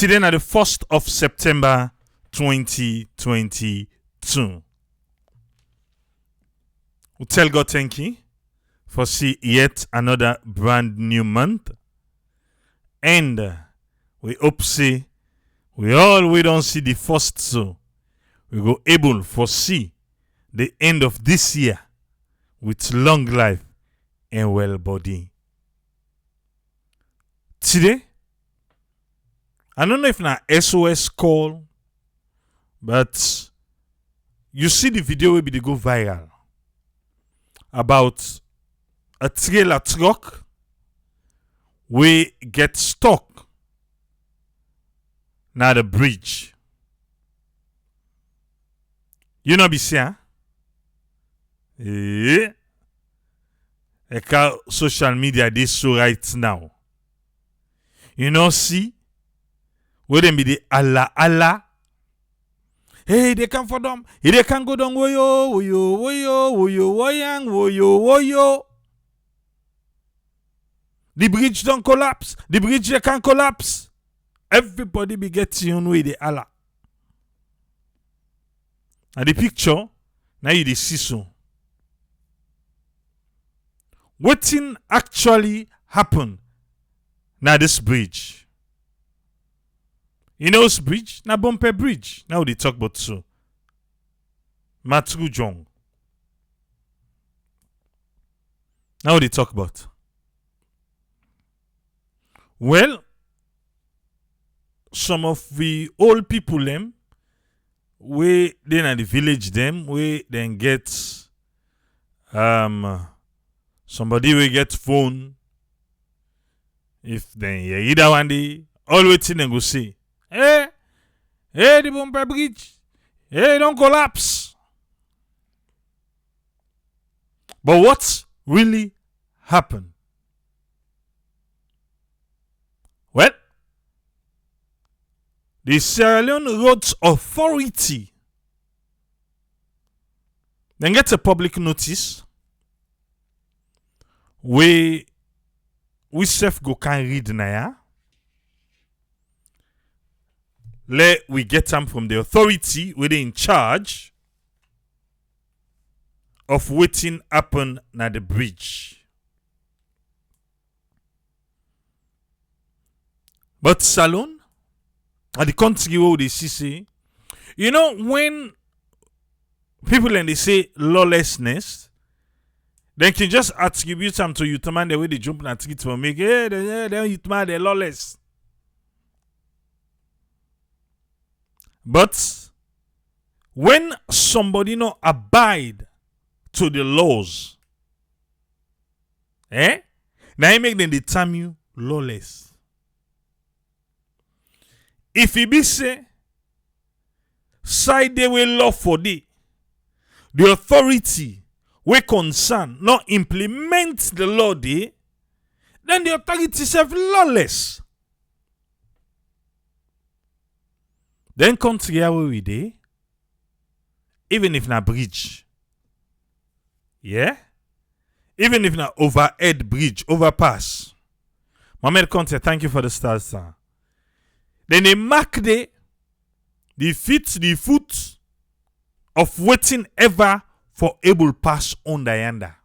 Today na the 1st of September 2022. We tell God thank you for see yet another brand new month. And we hope see we don't see the first, so we go able for see the end of this year with long life and well body. Today, I don't know if na SOS call, but you see the video will be go viral about a trailer truck we get stuck na the bridge. You know be say, social media this so right now. You know see, where them be the Allah. Hey, they come for them. Hey, they can go down. Woyo. The bridge don't collapse. The bridge they can collapse. Everybody be getting on with the Allah. And the picture, now you the see so. What thing actually happened now this bridge? You know this bridge? Na Bumpeh bridge. Now they talk about so. Matru Jong. Now they talk about. Well, some of the old people them, we then at the village them, we then get somebody will get phone. If then either one day, all waiting and go say, Hey, the Bumpeh bridge. Hey, don't collapse. But what really happened? Well, the Sierra Leone Roads Authority then gets a public notice where we self go can read na. We get them from the authority where they in charge of waiting happen na the bridge. But Salon, at the country where they see, you know, when people and they say lawlessness, they can just attribute them to youth man the way they jump na treat for make they youth man they lawless. But when somebody no abide to the laws, now you make them determine you lawless. If he be say, side they will law for the authority we concern not implement the law they, then the authority self lawless. Then country where we dey, even if na bridge, yeah, even if na overhead bridge, overpass. Mohamed Conte, thank you for the stars, sir. Then they mark the foot of waiting ever for able pass on the yonder.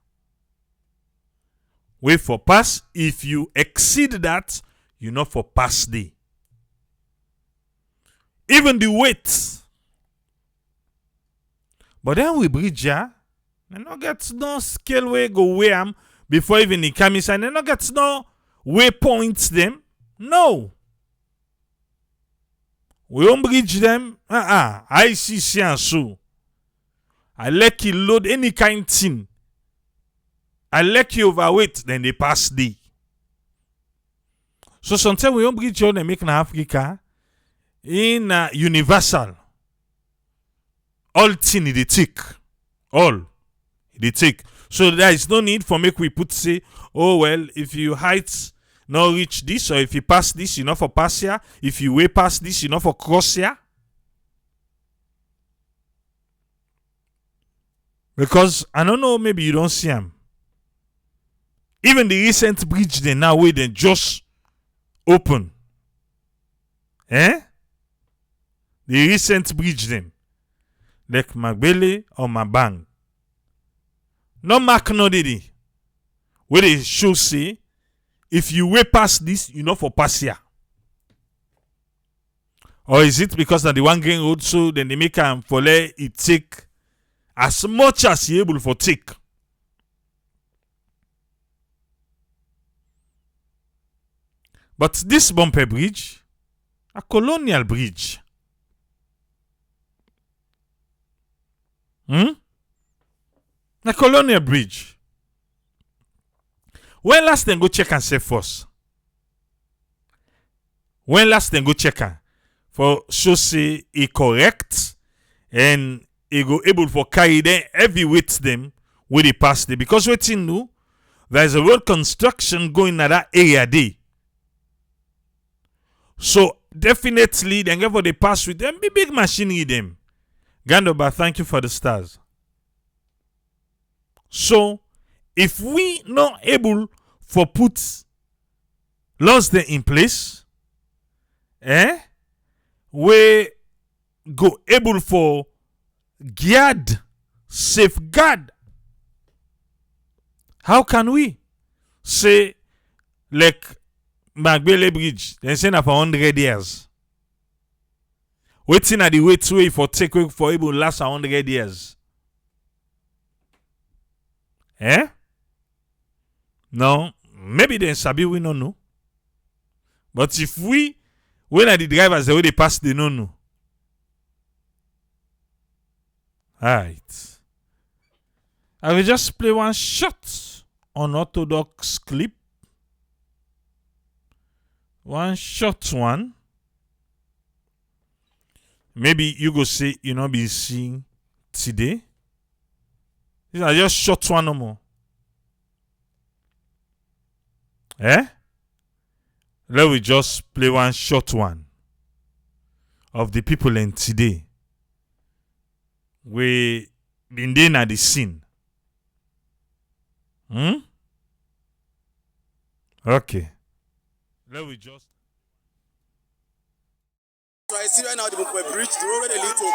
Wait for pass. If you exceed that, you not for pass day. Even the weight. But then we bridge ya, they not get no scale way go weigh them before even the come inside. They not get no waypoints them. No. We don't bridge them. I see and so. I let you load any kind thing. I let you overweight, then they pass day. So sometimes we don't bridge you, they make in Africa in universal. All thing they take. All they take. So there is no need for make we put say, oh well, if you height not reach this, or if you pass this, you not for pass here. If you way past this, you not for cross here. Because I don't know, maybe you don't see them. Even the recent bridge they now where they just open. The recent bridge them. Like Magbele or Mabang. No mark no didi. Where they show say, if you way past this, you know for pass here. Or is it because of the one going road so then they make them for let it take as much as you able for take? But this Bumpeh bridge, a colonial bridge. A colonial bridge. When last then go check and say first? When last then go check and for show say it correct and it go able for carry them heavy weight them where they pass there. Because what you know, there is a road construction going at that area there. So definitely then get for they pass with them, be big machinery them. Gandoba, thank you for the stars. So if we not able for put laws there in place, we go able for guard, safeguard. How can we say like Magbele Bridge? They say na for 100 years. Waiting at the wait way for take way for able last 100 years. No, maybe they sabi we no know. But if we when are the drivers the way they pass they no know. Alright. I will just play one shot on Orthodox clip. One short one. Maybe you go say you not be seeing today. These are just short one no more. Let me just play one short one of the people in today. We been there at the scene. Okay. Let me just. So I see right now the Bumpeh bridge, the road where they lead to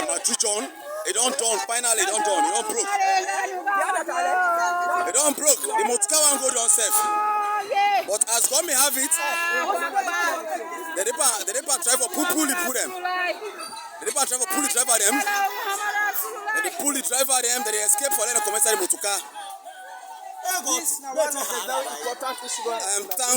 Matuchon. It don't done. Finally, it don't done. It don't broke. It don't broke. The Motka one go down safe. But as God may have it, the Depa try for pull them. The Depa try for pull the driver them. Then they pull the driver them. Then they escape for them to come inside the Motuka. Thank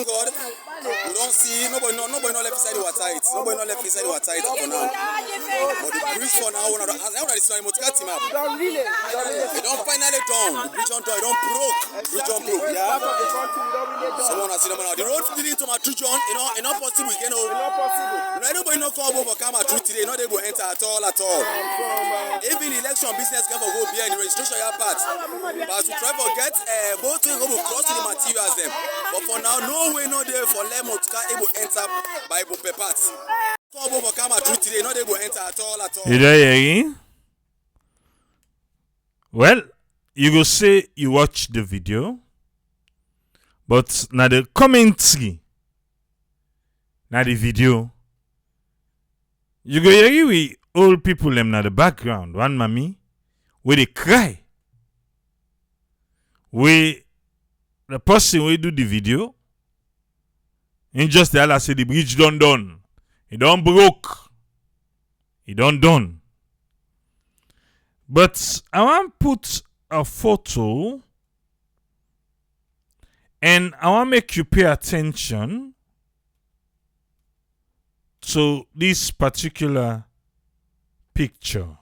God, we don't see nobody not left inside the water. Nobody not left inside the water for now. But the bridge for now, as I want to see Motuka team up. It don't finally done. The bridge on done. It don't broke. Bridge on broke. Yeah. Someone has seen them now. The road leading to Matuchon, it's not possible again. Not possible. Nobody not come over for Matuchon today. Not able to enter at all. Even election business can go behind the registration your part. But to try to get both to go cross the materials them. But for now, no way not there for Leone to able enter by Bumpeh parts. Come over camera through today, not able enter at all. You there hearing? Well, you go say you watch the video, but now the commentary, now the video, you go hear with old people them na the background. One mommy, where they cry. Where the person will do the video, and just the Allah say the bridge done. It don't broke. It don't done. But I want to put a photo and I want to make you pay attention to this particular picture.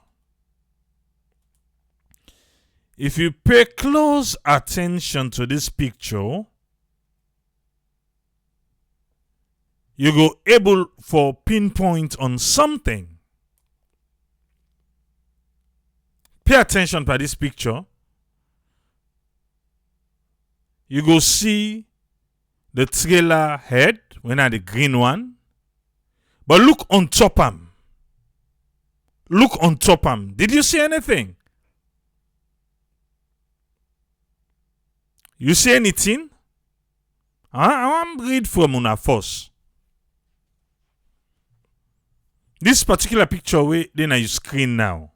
If you pay close attention to this picture, you go able for pinpoint on something. Pay attention to this picture. You go see the trailer head, when are the green one. But look on top am. Look on top am. Did you see anything? You see anything? I want to read from una first. This particular picture way then on your screen now.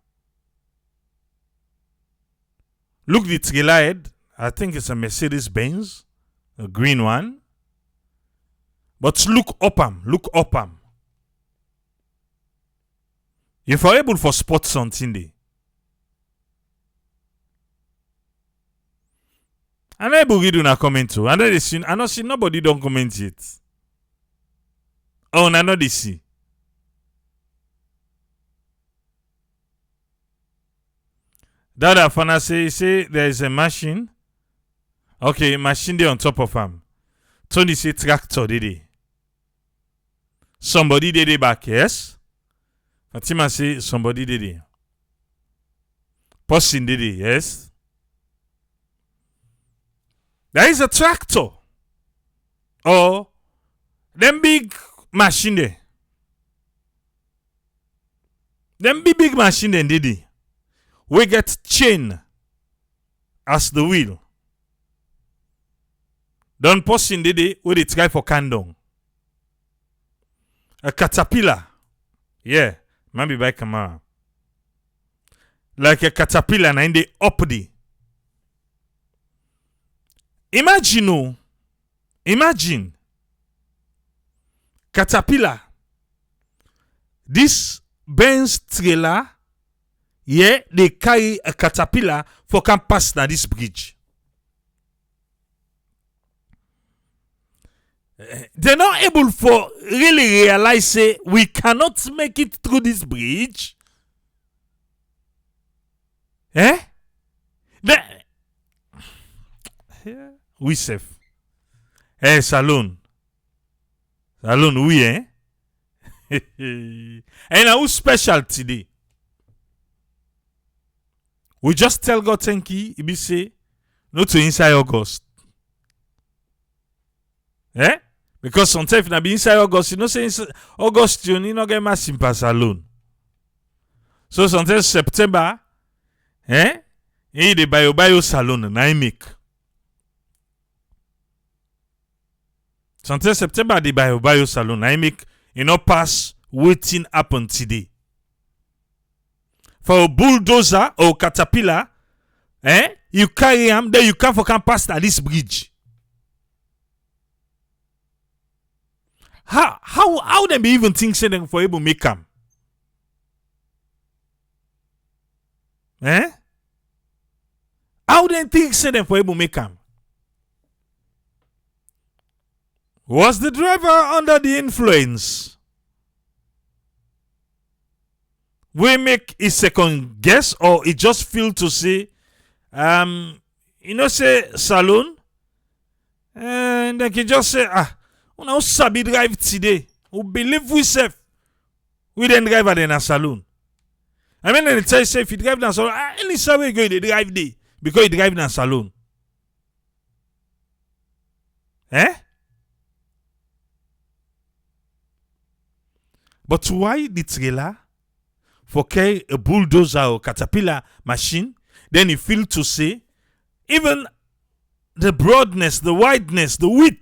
Look the trailer head. I think it's a Mercedes Benz, a green one. But look up am. If you're able for spot something there. And I will read una comment too. And I know see nobody don't comment it. Oh, I know they see. That Afana say there is a machine. Okay, machine there on top of him. Tony say tractor did it. Somebody did it back, yes? Fatima say somebody did it. Person did it, yes? There is a tractor. Or them big machine there. Them big machine then did it. We get chain as the wheel. Don't person did it with the try for candong. A caterpillar. Yeah, maybe by camera. Like a caterpillar and they up the. Imagine caterpillar. This Benz trailer. Yeah, they carry a caterpillar for can pass na this bridge. They're not able for really realize say we cannot make it through this bridge. Eh? We safe. Eh, salon. Salon, oui, eh? And now who's special today? We just tell God thank you, he be say, no to inside August. Eh? Because sometimes if be inside August, you know say August you not get my simpas alone. So sometimes September, eh? He the bio salon na make. Sometimes September the bio salon na make you know pass waiting happen today. For a bulldozer or caterpillar, you carry them, then you can pass at this bridge. How them even think say them for able to make them? How them think say them for able to make them? Was the driver under the influence? We make a second guess or it just feel to say, say saloon, and they can just say, we now sabi drive today. We believe we safe. We then drive at a saloon. I mean, they tell you say if you drive in a saloon, any way you go to drive there because you drive in a saloon. But why the trailer? For carry a bulldozer or caterpillar machine, then you feel to say, even the broadness, the wideness, the width,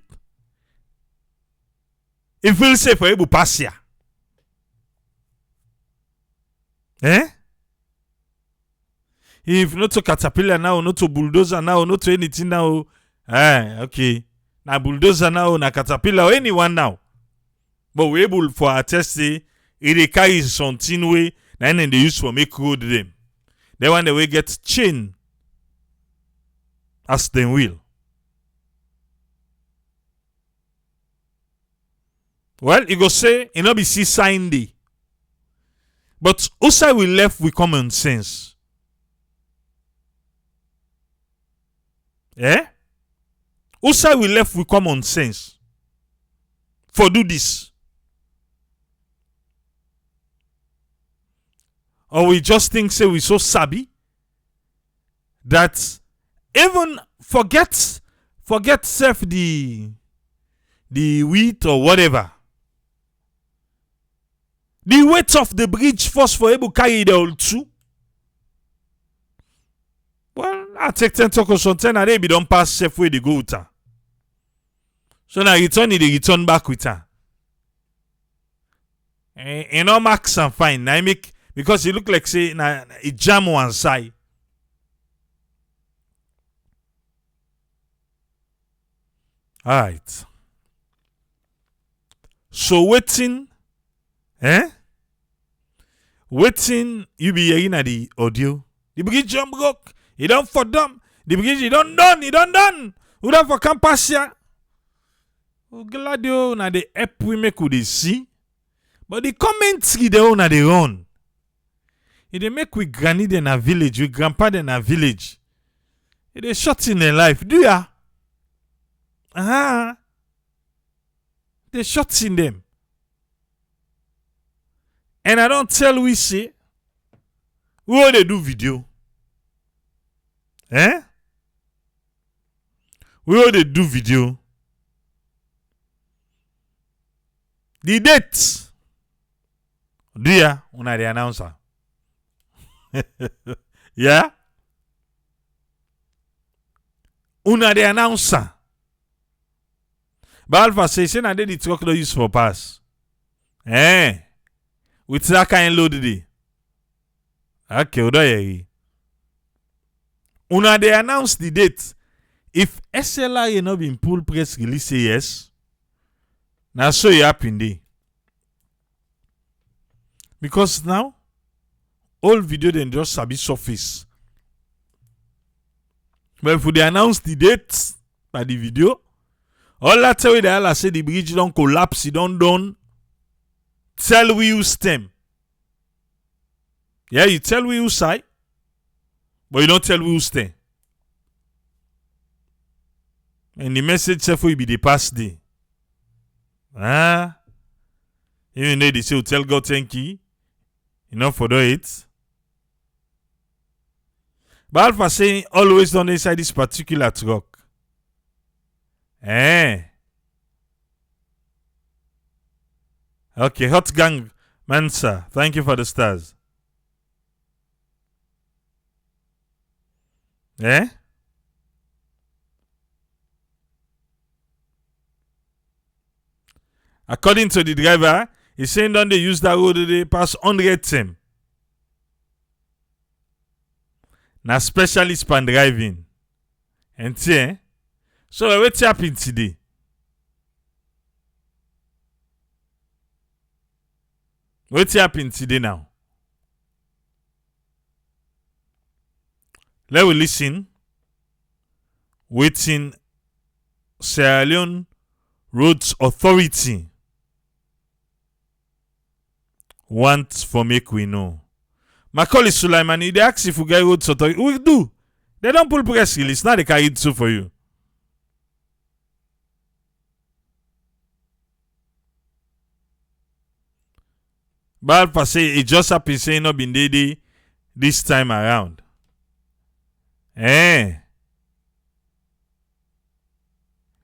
it feels safe for able to pass here. If not to caterpillar now, not to bulldozer now, not to anything now, okay. Now bulldozer now, na caterpillar or anyone now. But we're able for attest say, it carries something way. Then they use for make road them. Then when they will get chain as they will. Well, you go say, it not be see sign day. But also we left with common sense. Also we left with common sense. For do this. Or we just think say we so sabi that even forget self the weight or whatever. The weight of the bridge first for able carry the whole two. Well, I take 10 talk or something and they be don't pass safe way they go with her. So now return it, they return back with her. And no max and fine. Now make because it look like say na a jam one side. Alright. So waiting, waiting you be hearing at the audio. The begin jump rock. You don't for them. The begin you don't done. You don't for campus here. Oh glad you na the help we make we see. But the comments they own na they run. If they make with granny in a village, with grandpa in a village. If they shot in their life, do ya? They shot in them. And I don't tell we say, who they do video? Who they do video? The date. Do ya? Una the announcer. Yeah? Una the announcer. But Alpha say na the truck no use for pass. With that kind load today. Okay, we don't hear. Una they announce the date. If SLRA not been pull press release say yes. Now so it happen day. Because now all video then just sabi surface. But if they announce the date by the video, all that way the Allah say the bridge don't collapse, it don't done. Tell we use them. Yeah, you tell we use side, but you don't tell we use them. And the message self will be the past day. Even though they say tell God thank you, enough for it. But Alpha saying always done inside this particular truck. Okay, Hot Gang Mansa, thank you for the stars. According to the driver, he's saying don't they use that road they pass 100 time. Now specialist pan driving. And so what's happening today? What's happening today now? Let we listen. Waiting Sierra Leone Roads Authority want for make we know. My call is Sulaiman. They ask if we get roads authority. We do. They don't pull press release. Now they carry it so for you. But Alpha say it just happened saying not been day this time around.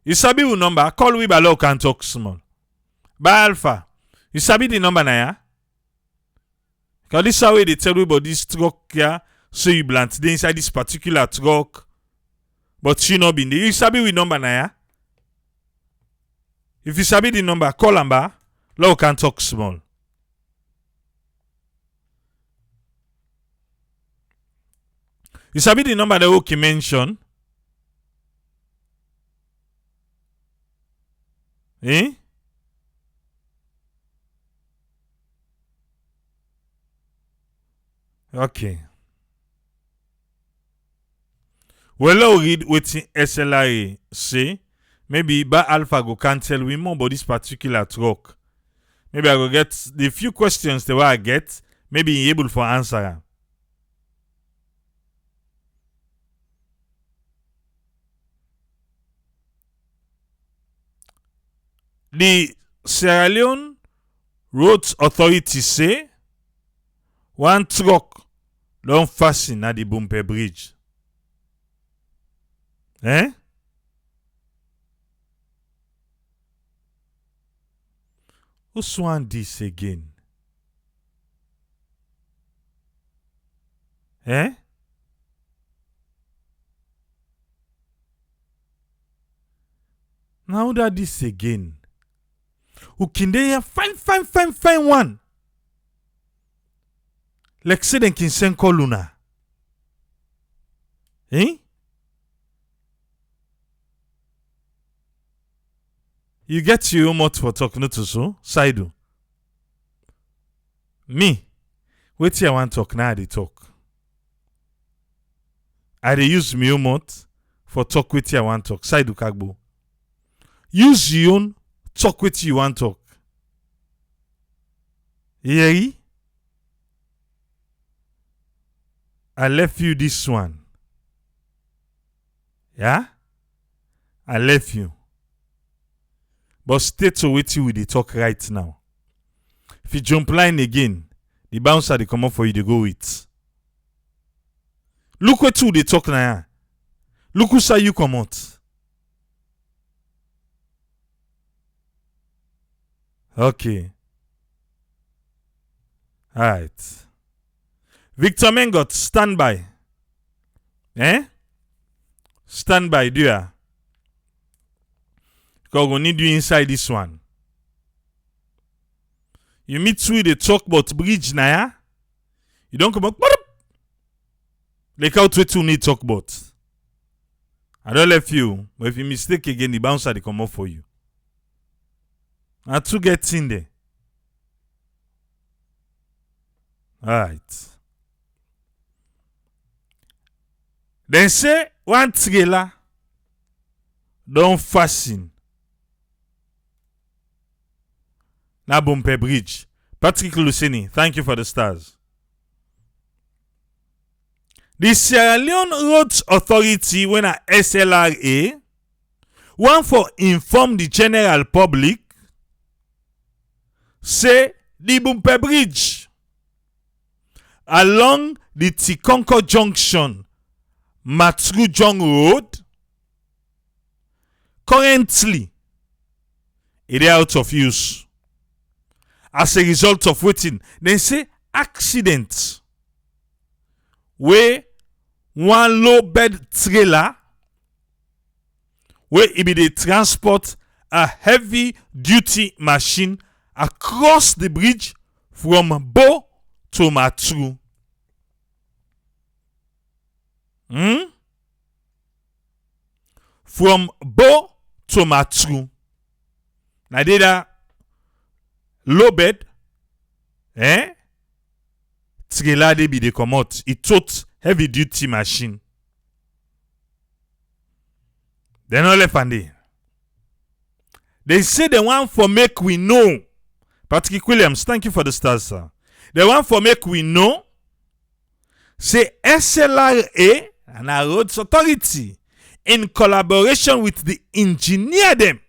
You sabi who number? Call we below can talk small. By Alpha. You sabi the number na ya? Because this is how they tell you about this truck here. So you blunt they inside this particular truck. But she not been there. You sabi we number na ya? If you sabi the number, call number. Low can talk small. You sabi the number that Oki mentioned? Okay. Well, I'll read what SLRA say. Maybe by Alpha go can't tell we more about this particular truck. Maybe I go get the few questions the way I get. Maybe he able for answer. The Sierra Leone Roads Authority say one truck don't fasten at the Bumpeh Bridge. Who's want this again? Now that this again. Who can they fine one? Like say den kin send call una. Eh? You get your mouth for talk, not to so. Saidu. Me, wait I want talk now. They talk. I dey use my own mouth for talk with I want talk. Saidu kagbo. Use your own talk with you want talk. Yeah. I left you this one. Yeah? I left you. But stay to wait you with the talk right now. If you jump line again, the bouncer they come up for you to go with. Look what you they talk now. Look who say you come out. Okay. Alright. Victor Mengot, stand by. Eh? Stand by, do ya? Because we need you inside this one. You meet through the talk about bridge now, ya? You don't come out. Like how to need talk about. I don't left you, but if you mistake again, the bouncer they come up for you. And two get in there. Alright. Then say one trailer don't fasten. Na Bumpeh Bridge. Patrick Luceni, thank you for the stars. The Sierra Leone Roads Authority, when a SLRA, want for inform the general public, say the Bumpeh Bridge along the Tikonko Junction, Matrujong Road, currently it is out of use. As a result of waiting, they say accident where one low bed trailer where it be they transport a heavy duty machine across the bridge from Bo to Matru. From Bo to Matru. Now they da low bed, trailer they be they come out. It tote heavy duty machine. Then all left and they say the one for make we know. Patrick Williams, thank you for the stars, sir. The one for make we know. Say SLRA and our roads authority in collaboration with the engineer them.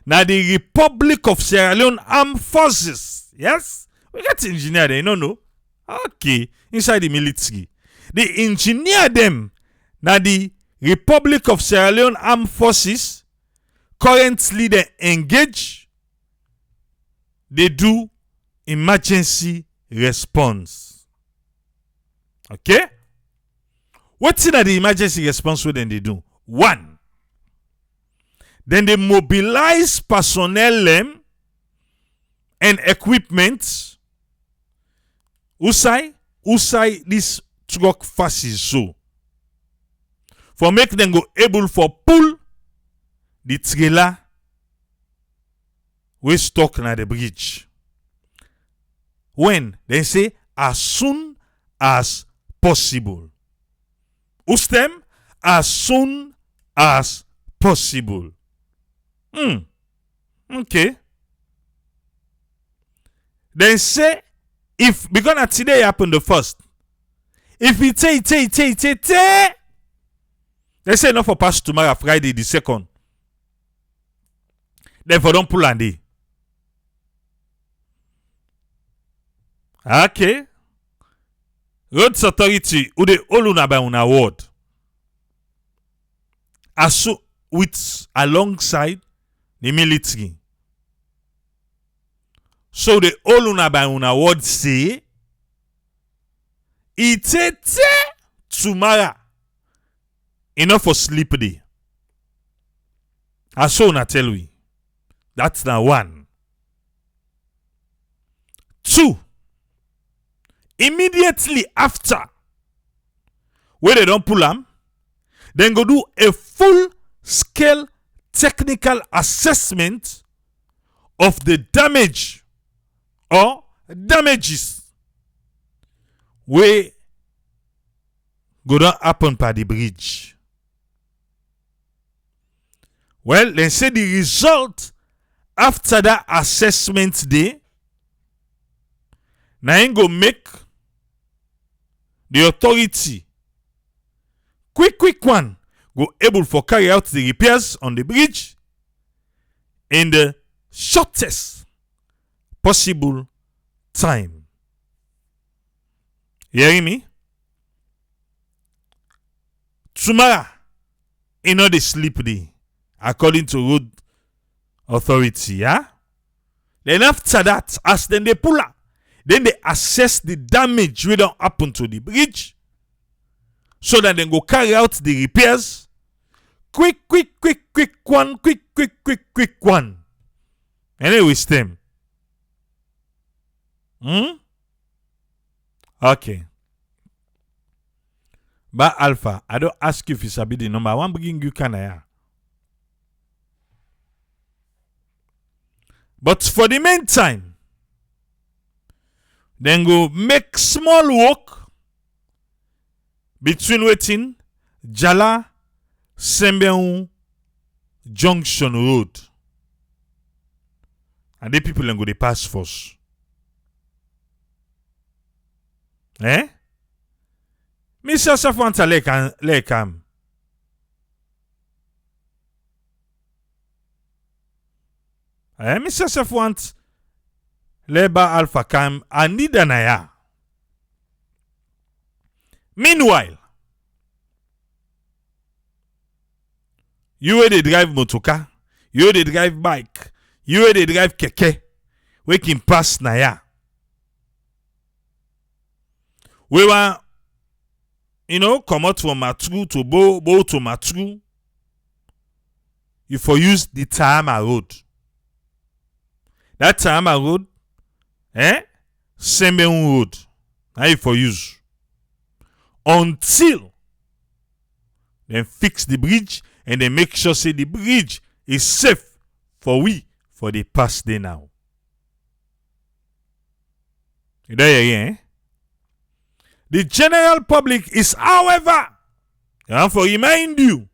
Now the Republic of Sierra Leone Armed Forces. Yes? We got engineer them, you don't know? Okay. Inside the military. The engineer them. Now the Republic of Sierra Leone Armed Forces currently they engage. They do emergency response. Okay? What's in the emergency response when they do? One. Then they mobilize personnel and equipment. Usai this truck faces so. For make them go able for pull the trailer we stuck na the bridge. When they say as soon as possible. Ustem as soon as possible. Okay. Then say if because today happened the first. If it they say enough for pass tomorrow Friday the second. Therefore don't pull on day. Okay. Roads Authority who they all una by una word. As with alongside the military. So the all una by una word say it tomorrow enough for sleep day. As so na tell we. That's now one. Two. Immediately after, where they don't pull them, then go do a full-scale technical assessment of the damage or damages where go down happen by the bridge. Well, they say the result after that assessment day, now go make the authority quick one go able for carry out the repairs on the bridge in the shortest possible time. You hearing me? Tomorrow, the sleep day, according to road authority, yeah? Then after that, as then they pull up, then they assess the damage we don't happen to the bridge, so that they go carry out the repairs. Quick one. Anyway, stem. Okay. But Alpha, I don't ask you if it's the number. I want to bring you Canada. But for the meantime, then go make small walk between waiting Jala Sembeun Junction Road. And the people then go they pass first. Eh? Mr. Safwanta Lekam. Mr. Safwant Leba Alpha Cam Anidanaya. Meanwhile, you where they drive motoka, you where they drive bike, you where they drive keke, we can pass Naya. We were, come out from Matru to Bo to Matru. You for use the Tahama Road. That Tahama Road, Sembeun Road. Now you for use. Until they fix the bridge and they make sure say the bridge is safe for the past day now. You there, eh? The general public is, however, for remind you,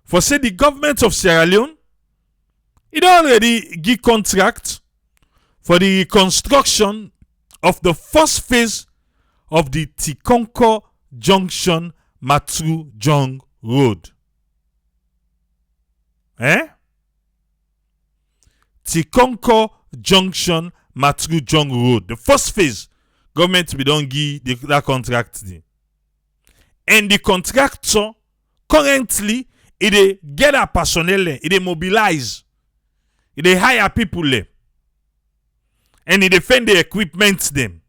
for say the government of Sierra Leone, it already give contract for the reconstruction of the first phase of the Tikonko Junction Matru Jong Road. Tikonko Junction Matru Jong Road. The first phase, government we don't give that contract. And the contractor currently it get a personnel, it mobilize, it hire people there, and it defend the equipment them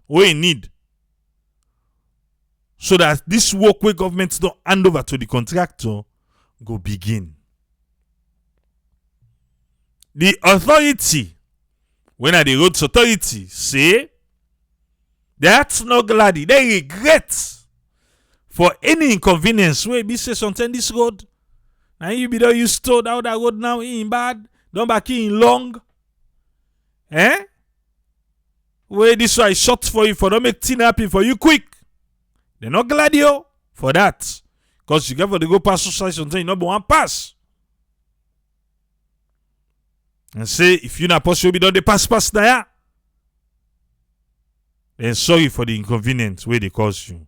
we need, so that this work where government don't hand over to the contractor go begin. The authority, when are the roads authority say that's not glad, they regret for any inconvenience where be say something this road. Now you be there, you stole down that road now in bad, don't back in long. Where this one is short for you for don't make thing happen for you quick. They're not glad you for that. Because you get for the go pass society something, you not one pass. And say if you not possible be done the pass there. Then sorry for the inconvenience where they cause you.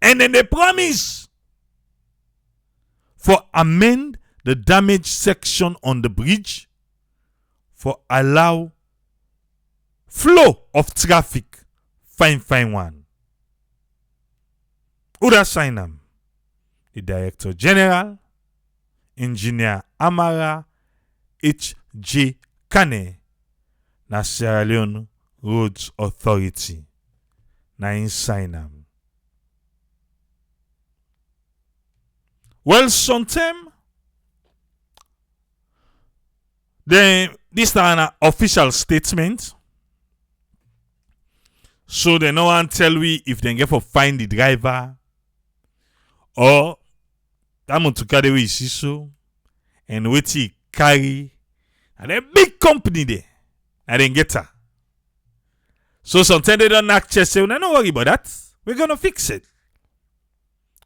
And then they promise for amend the damaged section on the bridge for allow flow of traffic. Fine one. Who that sign them? The Director General, Engineer Amara H.J. Kane, na Sierra Leone Roads Authority. Na in sign them. Well, sometime, then this is an official statement. So they no one tell we if they get for find the driver or that motocar we see so and what he carry and a big company there and then get her. So sometimes they don't actually say, no, don't worry about that. We're gonna fix it.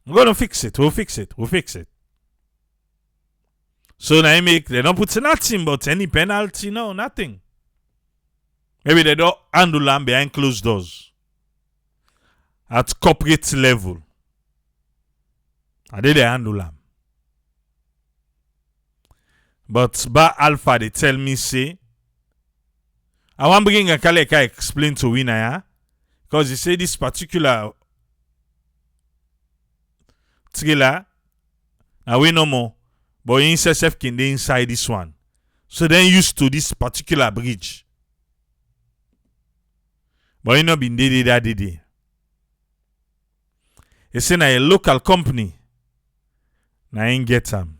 We're gonna fix it. We'll fix it. We'll fix it. So now they don't put nothing but any penalty, no, nothing. Maybe they don't handle them behind closed doors. At corporate level. And they handle them. But by Alpha, they tell me, say, I want to bring a Kaleka explain to Winaya. Because he say this particular trailer, now we know more. But NSSF can dey inside this one. So then used to this particular bridge. But you know been that day. He say na a local company. Na ain't get them.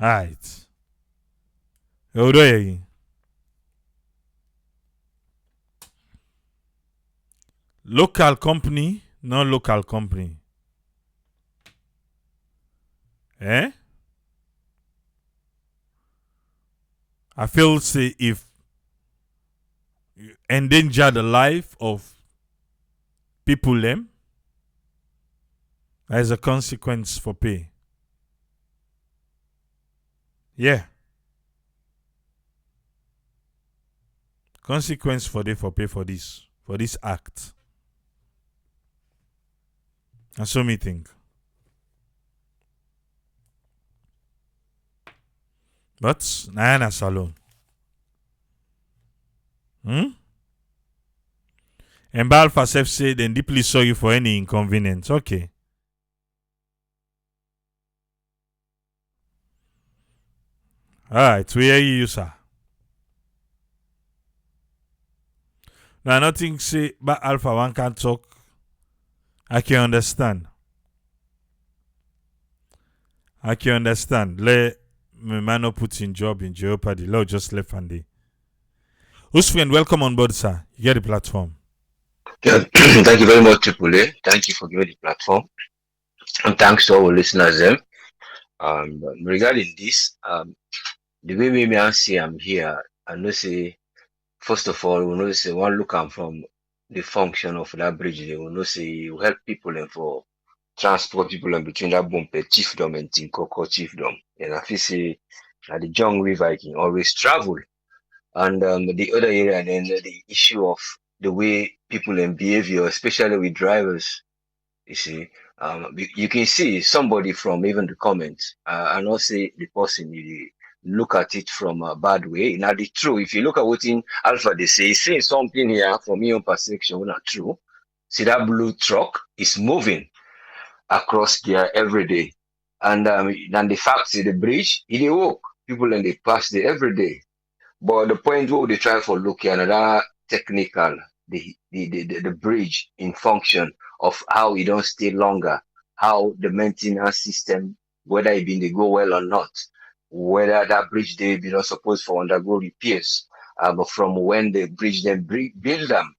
Alright. Hold on again. Local company, non local company. Eh? I feel say if you endanger the life of people them, there is a consequence for pay. Yeah. Consequence for pay for this act. And so me think. But Nayana Salon. And Alpha Sef say then deeply sorry for any inconvenience. Okay. Alright, we hear you, sir. Now nothing say but Alpha one can talk. I can understand. Let me man not put in job in jeopardy. Lord just left and day. Who's friend, welcome on board, sir. You get the platform. Yeah, thank you very much, Triple A. Thank you for giving the platform. And thanks to our listeners. Regarding this, the way we see I'm here, I know say, first of all, we know say one look I'm from the function of that bridge, they will know say you help people and for transport people and between that Bumpeh chiefdom and Tinkoko chiefdom. And I feel say at the John River I can always travel. And the other area, and then the issue of the way people and behavior, especially with drivers, you see, you can see somebody from even the comments, and not say the person you look at it from a bad way. Now the true, if you look at what in Alpha they say, saying something here from your perception not true. See that blue truck is moving across there every day, and then the fact is the bridge it walk people and they pass there every day. But the point where they try for look at another technical, the bridge in function of how it don't stay longer, how the maintenance system, whether it been they go well or not, whether that bridge they be not supposed for undergo repairs, but from when the bridge then build them,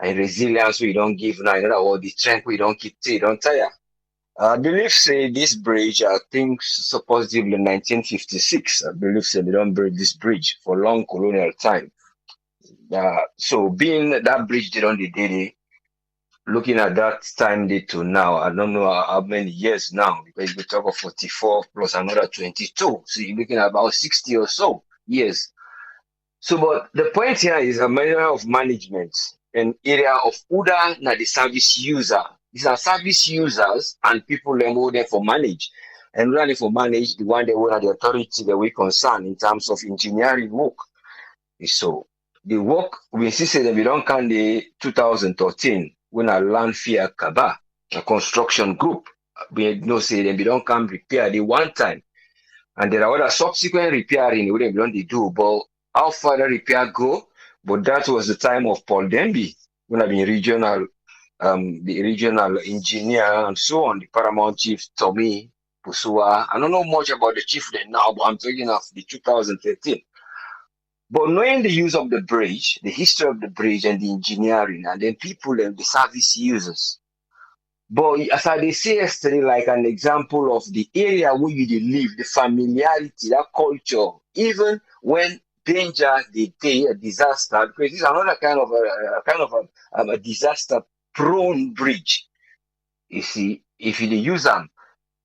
and resilience we don't give now, or the strength we don't keep till don't tire. I believe say this bridge, I think supposedly in 1956, I believe say they don't build this bridge for long colonial time. So being that bridge did on the day, looking at that time day to now, I don't know how many years now, because we talk of 44 plus another 22. So you're looking at about 60 or so years. So, but the point here is a matter of management, an area of UDA, na the service user. These are service users and people them who there for manage. And really for manage, the one they will have the authority that we concern in terms of engineering work. So the work, we see that we don't count the 2013 when a land fear Kaba, a construction group, we know say that we don't come repair the one time. And there are other subsequent repairing we don't do, but how far the repair go? But that was the time of Paul Denby, when I've been the regional engineer and so on, the paramount chief Tommy Pusua. I don't know much about the chief then now, but I'm talking of the 2013. But knowing the use of the bridge, the history of the bridge and the engineering, and then people and the service users. But as I dey say yesterday, like an example of the area where you dey live, the familiarity, that culture, even when danger dey dey, a disaster, because this is another kind of a disaster prone bridge. You see, if you dey use them.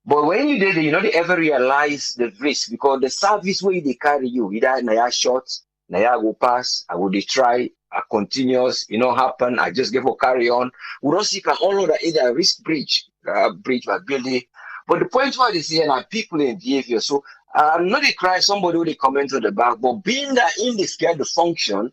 But when you did it, you know, they ever realize the risk because the service where they carry you, either na ya short, na ya go pass, I will try, I continuous, you know, happen, I just give a carry on. We don't see can all of that either risk bridge by building. But the point why they say now people in behavior. So I'm not a cry somebody who they comment on the back, but being that in the scale the function,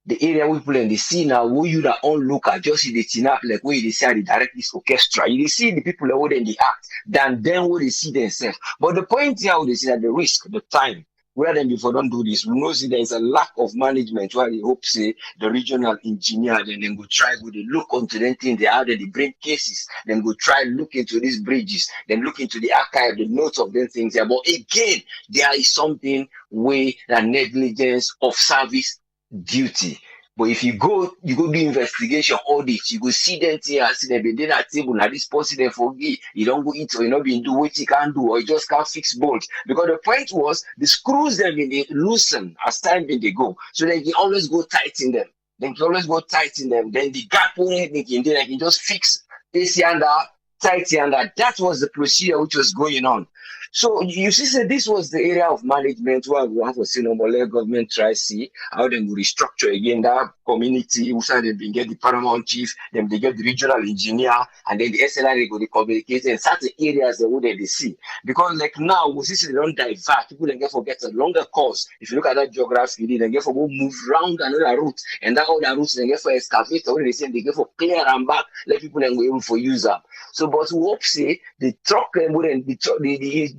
the area we play in the scene now, who you that on look at just see the tin up like where they see the direct this orchestra. You see the people who in the act than them where they see themselves. But the point here, they see that the risk, the time, where them before don't do this, we know see there is a lack of management. Why they hope say the regional engineer then go try go they look onto them thing they have, they bring cases, then go try look into these bridges, then look into the archive, the notes of them things there. But again, there is something way that negligence of service duty. But if you go do investigation audit, you go see them thing and see them be there at table like this person there for you don't go eat or you not be do what you can do or you just can't fix bolts. Because the point was the screws them in they loosen as time when they go. So they can always go tighten them. They can always go tighten them. Then the gap only they can just fix this and that, tight and that. That was the procedure which was going on. So you see, say this was the area of management where we have to see no more government try see how they will restructure again that community. Who said they been get the paramount chief, then they get the regional engineer, and then the SLRA go the communicate in certain areas that would they see. Because like now we see they don't divert, people then get forget a longer course. If you look at that geography, they then get for go move round another route, and that other route then get for excavate or they say they get for clear and back, let people then go able for use up. So, but we hope say the truck wouldn't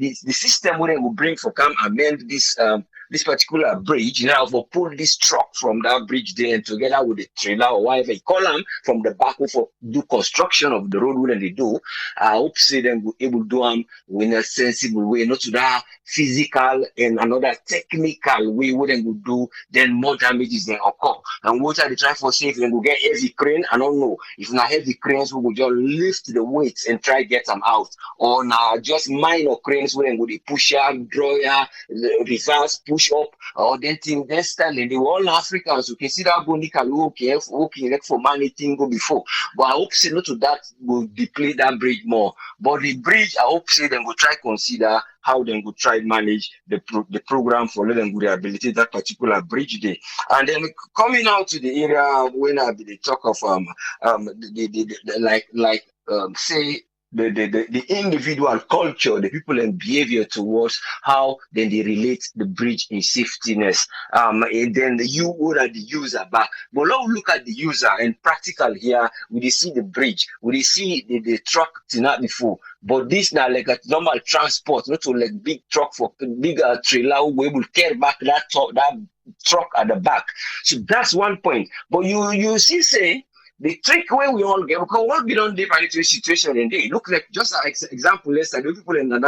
the system wouldn't will bring for come amend this particular bridge, you know, for pull this truck from that bridge there and together with the trailer or whatever you call them from the back for do construction of the road when they do. I hope say them will able to do them in a sensible way, not to that physical and another technical way wouldn't go do, then more damages then occur. And what are they try for safe? Then go get heavy crane. I don't know if not heavy cranes we will just lift the weights and try get them out, or now just minor cranes where go the pusher, drawer, reverse, push up, or then thing then styling. The all Africans you can see that Bonica working like for money thing go before. But I hope say not to that will deplete that bridge more. But the bridge, I hope say them go try consider how they go try manage the program for let them go rehabilitate that particular bridge there. And then coming out to the area when I be the talk of say the individual culture, the people and behavior towards how then they relate the bridge in safetyness. And then you would are the user back. But now look at the user and practical here, we see the bridge, we see the truck tonight before. But this now like a normal transport, not to like big truck for bigger trailer who will carry back that truck at the back. So that's one point. But you see say the trick where we all get, because what we don't deep into a situation and they look like just an example, let's say the people in that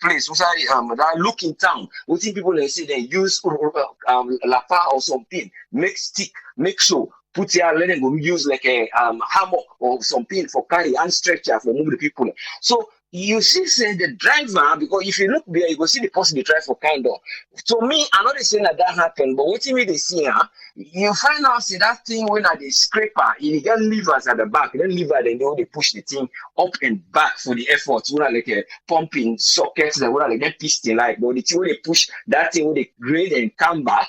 place, that look in town, we see people they say they use lapa or something, make stick, make so. Put here, let them go use like a hammock or something for carry and stretcher for move the people. So you see, say the driver, because if you look there, you go see the person they drive for kind of. To me, I'm not saying that happened, but what you mean they see, you find out see that thing when at the scraper, you get levers at the back, then lever, then they push the thing up and back for the effort. When like a pumping sockets, and when like that piston like, but the thing when they push that thing when they grade and come back.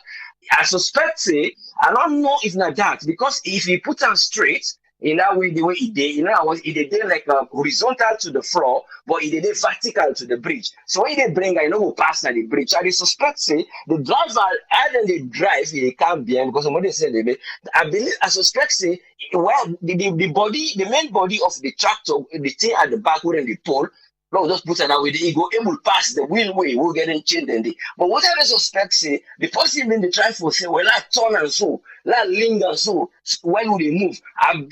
I suspect say I don't know if not that because if you put them straight in that way the way it did, it did like horizontal to the floor, but it did vertical to the bridge. So when they bring I know who pass the bridge. I suspect say the driver either they drive they can't be because somebody said I suspect say well the body the main body of the tractor the thing at the back where they pull. No, just put it that way. They go able pass the wheelway, we'll get in chain then. But what I suspect say the person in the try for say, well, I turn and so, that linger so, when will they move? I'm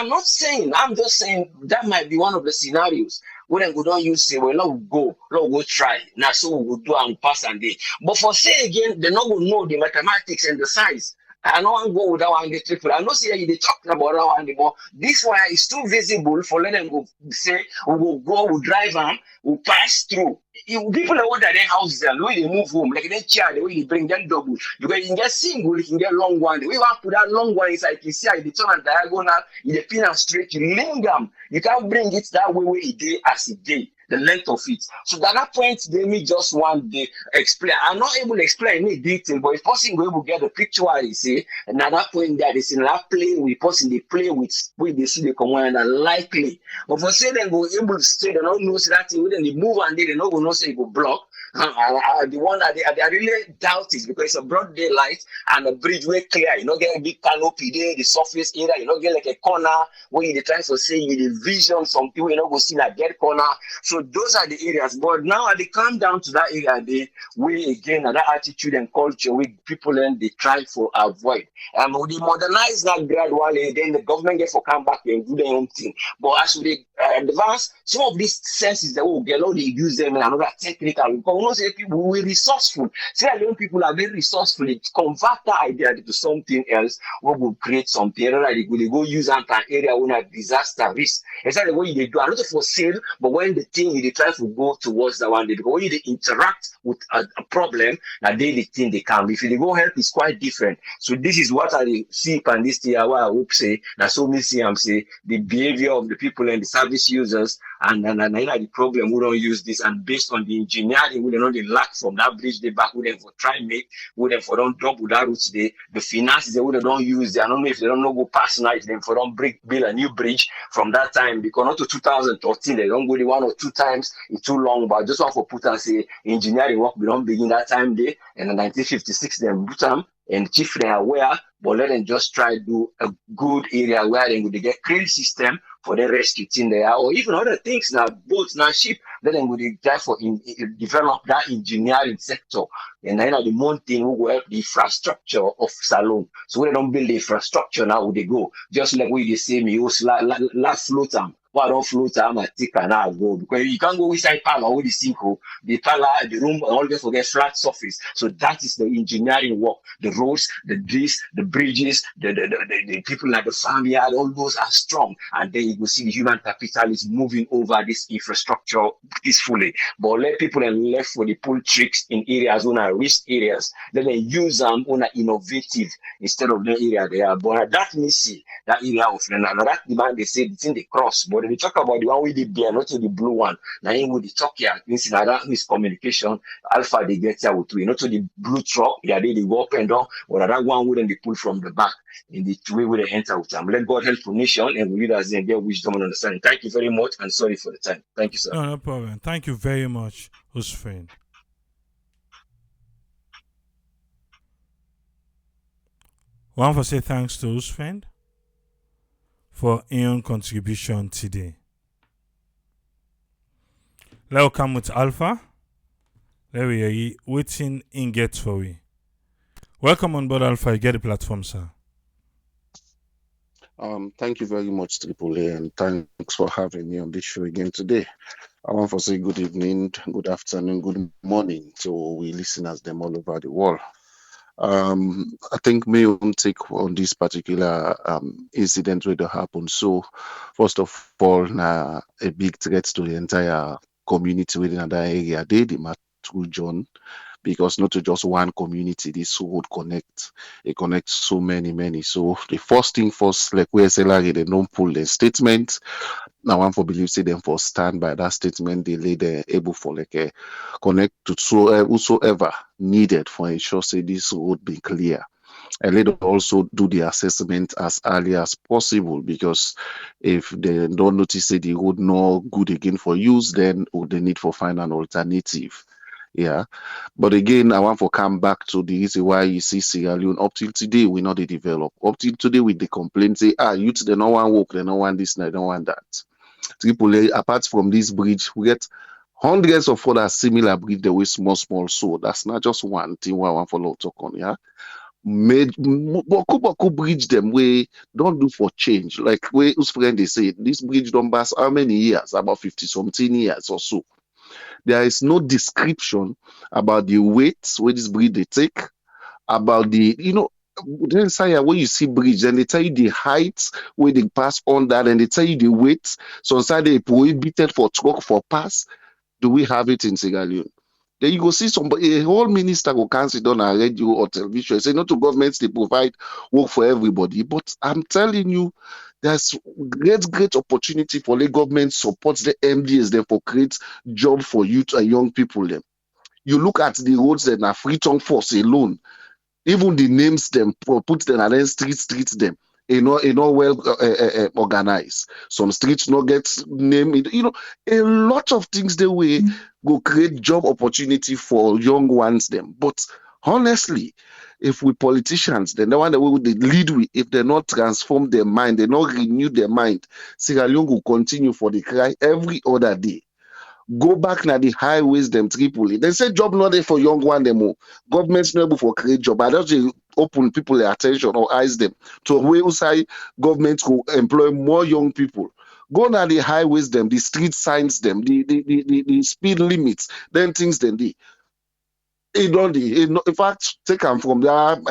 not saying, I'm just saying that might be one of the scenarios. we then go don't use say well let go try. Now so we go do and pass and day. But for say again, they not go know the mathematics and the science. I know I go with that one, the triple. I know say they talking about that one, but this one is too visible for let them go say we will go, we drive on, we pass through. People that order their houses and the way they move home, like they chair, the way they bring them double. Because you can get single, you can get long one. The way you want to put that long one inside, you see how you turn and diagonal, you pin and straight, you link them. You can't bring it that way it day as it day. The length of it. So at that point, they me just one day explain. I'm not able to explain any detail, but if person go able to get the picture what they say, and at that point that is in that play with person they play with they see the command and likely. But for say they go able to say they don't know that thing, then they move and they don't know say it go block. The one that I really doubt is because it's a broad daylight and the bridge way clear. You don't get a big canopy there, the surface area, you don't get like a corner where you try to say you the vision, some people you know go see that get corner. So those are the areas. But now they come down to that area, they way again that attitude and culture where people then they try to avoid. They modernize that gradually, then the government get for come back and do their own thing. But as we advance, some of these senses that will get they use them in another technical. Because we know say people who are resourceful. Say young people are very resourceful. It convert that idea to something else. We will create something. They go use an area when a disaster risk. Exactly what they do. A lot for sale, but when the thing they try to go towards the one day, because when they interact with a problem, that they think they can. If they go help, it's quite different. So this is what I see and this year. What I hope say that so me see say the behavior of the people and the service users and the problem we don't use this and based on the engineering we don't lack from that bridge they back we them for try make we them for don't double that route the finances they would don't use they I don't know if they don't know go past night them for don't build a new bridge from that time because not to 2013 they don't go the 1 or 2 times it's too long but just want for put and say engineering work we don't begin that time day and in 1956 then put them and chief they are aware but let them just try to do a good area where they would get crane system for the rescue team there or even other things now boats now ship then they would try for develop that engineering sector and then the main thing who will help the infrastructure of Salone so we don't build the infrastructure now they go just like we say me use last float time why don't float time and take and now go because you can't go inside power with the sinkhole the power the room always forget flat surface so that is the engineering work the roads the trees the bridges the people like the farmyard all those are strong and then you will see the human capital is moving over this infrastructure peacefully but let people and left for the pull tricks in areas on our risk areas then they use them on a innovative instead of the area they are but that me see that area of that demand they say it's in the cross but they talk about the one with the bear not the blue one now in with the talk here means that miscommunication alpha they get here with not to the blue truck yeah they go up and down or that one wouldn't be pulled from the back in the way where they enter with them. Let God help the nation and we leaders and get wisdom and understanding. Thank you very much and sorry for the time. Thank you, sir. No problem. Thank you very much, Hussein. One for say thanks to Hussein for his contribution today. Let's come with Alpha. Let me hear you waiting in get for we. Welcome on board Alpha. You get the platform, sir. Thank you very much, Triple A, and thanks for having me on this show again today. I want to say good evening, good afternoon, good morning to we listeners them all over the world. I think my own take on this particular incident that happened. So, first of all, a big threat to the entire community within that area. They the Matthew John. Because not to just one community, this would connect. It connects so many. So the first thing first, like where SLRA, they don't pull the statement. Now one for believe say them for stand by that statement, they lay there able for like a connect to whosoever needed for ensure say this would be clear. And let them also do the assessment as early as possible because if they don't notice that the road no good again for use, then would they need for find an alternative. Yeah, but again, I want to come back to the reason why you see Sierra Leone up till today we not they develop. Up till today with the complaint say, youth they don't want work, they don't want this, they don't want that. AAA, apart from this bridge, we get hundreds of other similar bridge the way small. So that's not just one thing I want to talk on, yeah. made boku bridge them we don't do for change. Like where whose friend they say this bridge don't pass how many years? About 50 something years or so. There is no description about the weights where this bridge they take, about the then say when you see bridge, then they tell you the height where they pass on that, and they tell you the weight. So inside they prohibited for truck for pass. Do we have it in Sierra Leone? Then you go see somebody, a whole minister go cancel it on a radio or television. Say not to governments they provide work for everybody. But I'm telling you, there's great opportunity for the government support the MDs there for create job for youth and young people them. You look at the roads that are free tongue force alone, even the names them put them and then streets them. Well organized. Some streets not get name. A lot of things the way go create job opportunity for young ones them. But honestly, if we politicians, then the one that we would lead with, if they not transform their mind, they not renew their mind, Sierra Leone will continue for the cry every other day. Go back na the highways them Tripoli. They say job not there for young one them. Government's not able for create job. I just open people their attention or eyes them to where say government will employ more young people. Go na the highways them, the street signs them, the speed limits, then things then the it don't in fact take them from that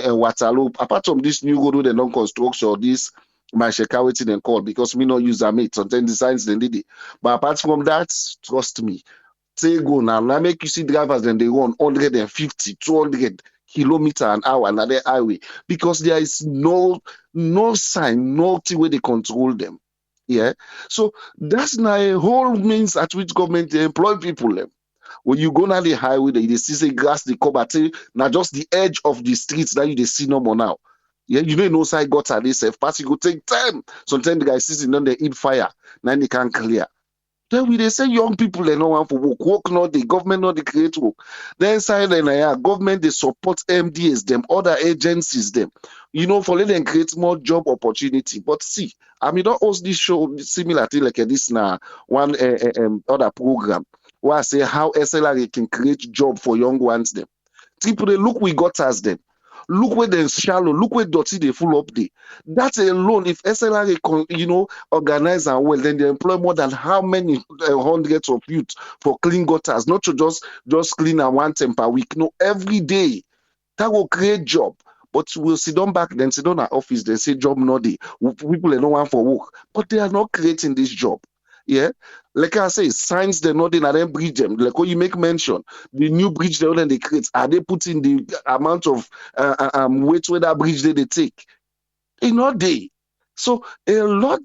Waterloo. Apart from this new road they don't construct or this my security then call because me not use a mate sometimes the signs then did it. But apart from that, trust me, say go now. Now make you see drivers then they run 150, 200 kilometer an hour on the highway because there is no sign, nothing where they control them. Yeah. So that's now a whole means at which government they employ people. Them. When you go down the highway, they see say grass, they cover now just the edge of the streets that you they see no more now. Yeah, no side gutter they say pass, you go take time. Sometimes the guys sitting on the eat fire, now they can't clear. Then we they say young people they no want for work not the government not the create work. Then side then government they support MDS them, other agencies them, for let them create more job opportunity. But see, I mean don't host this show similar thing like this now one other program where I say how SLRA can create job for young ones them. People they look we got as them. Look where they're shallow, look where dirty they full up there. That alone, if SLRA organize and well, then they employ more than how many hundreds of youth for clean gutters, not to just clean and one time per week. No, every day. That will create job. But we'll sit down back, then sit down at office, they say job not there. People they don't want for work. But they are not creating this job. Yeah. Like I say, signs they're not in and then bridge them. Like what you make mention, the new bridge they create, are they putting the amount of weight where that bridge they take? It's not there. So a lot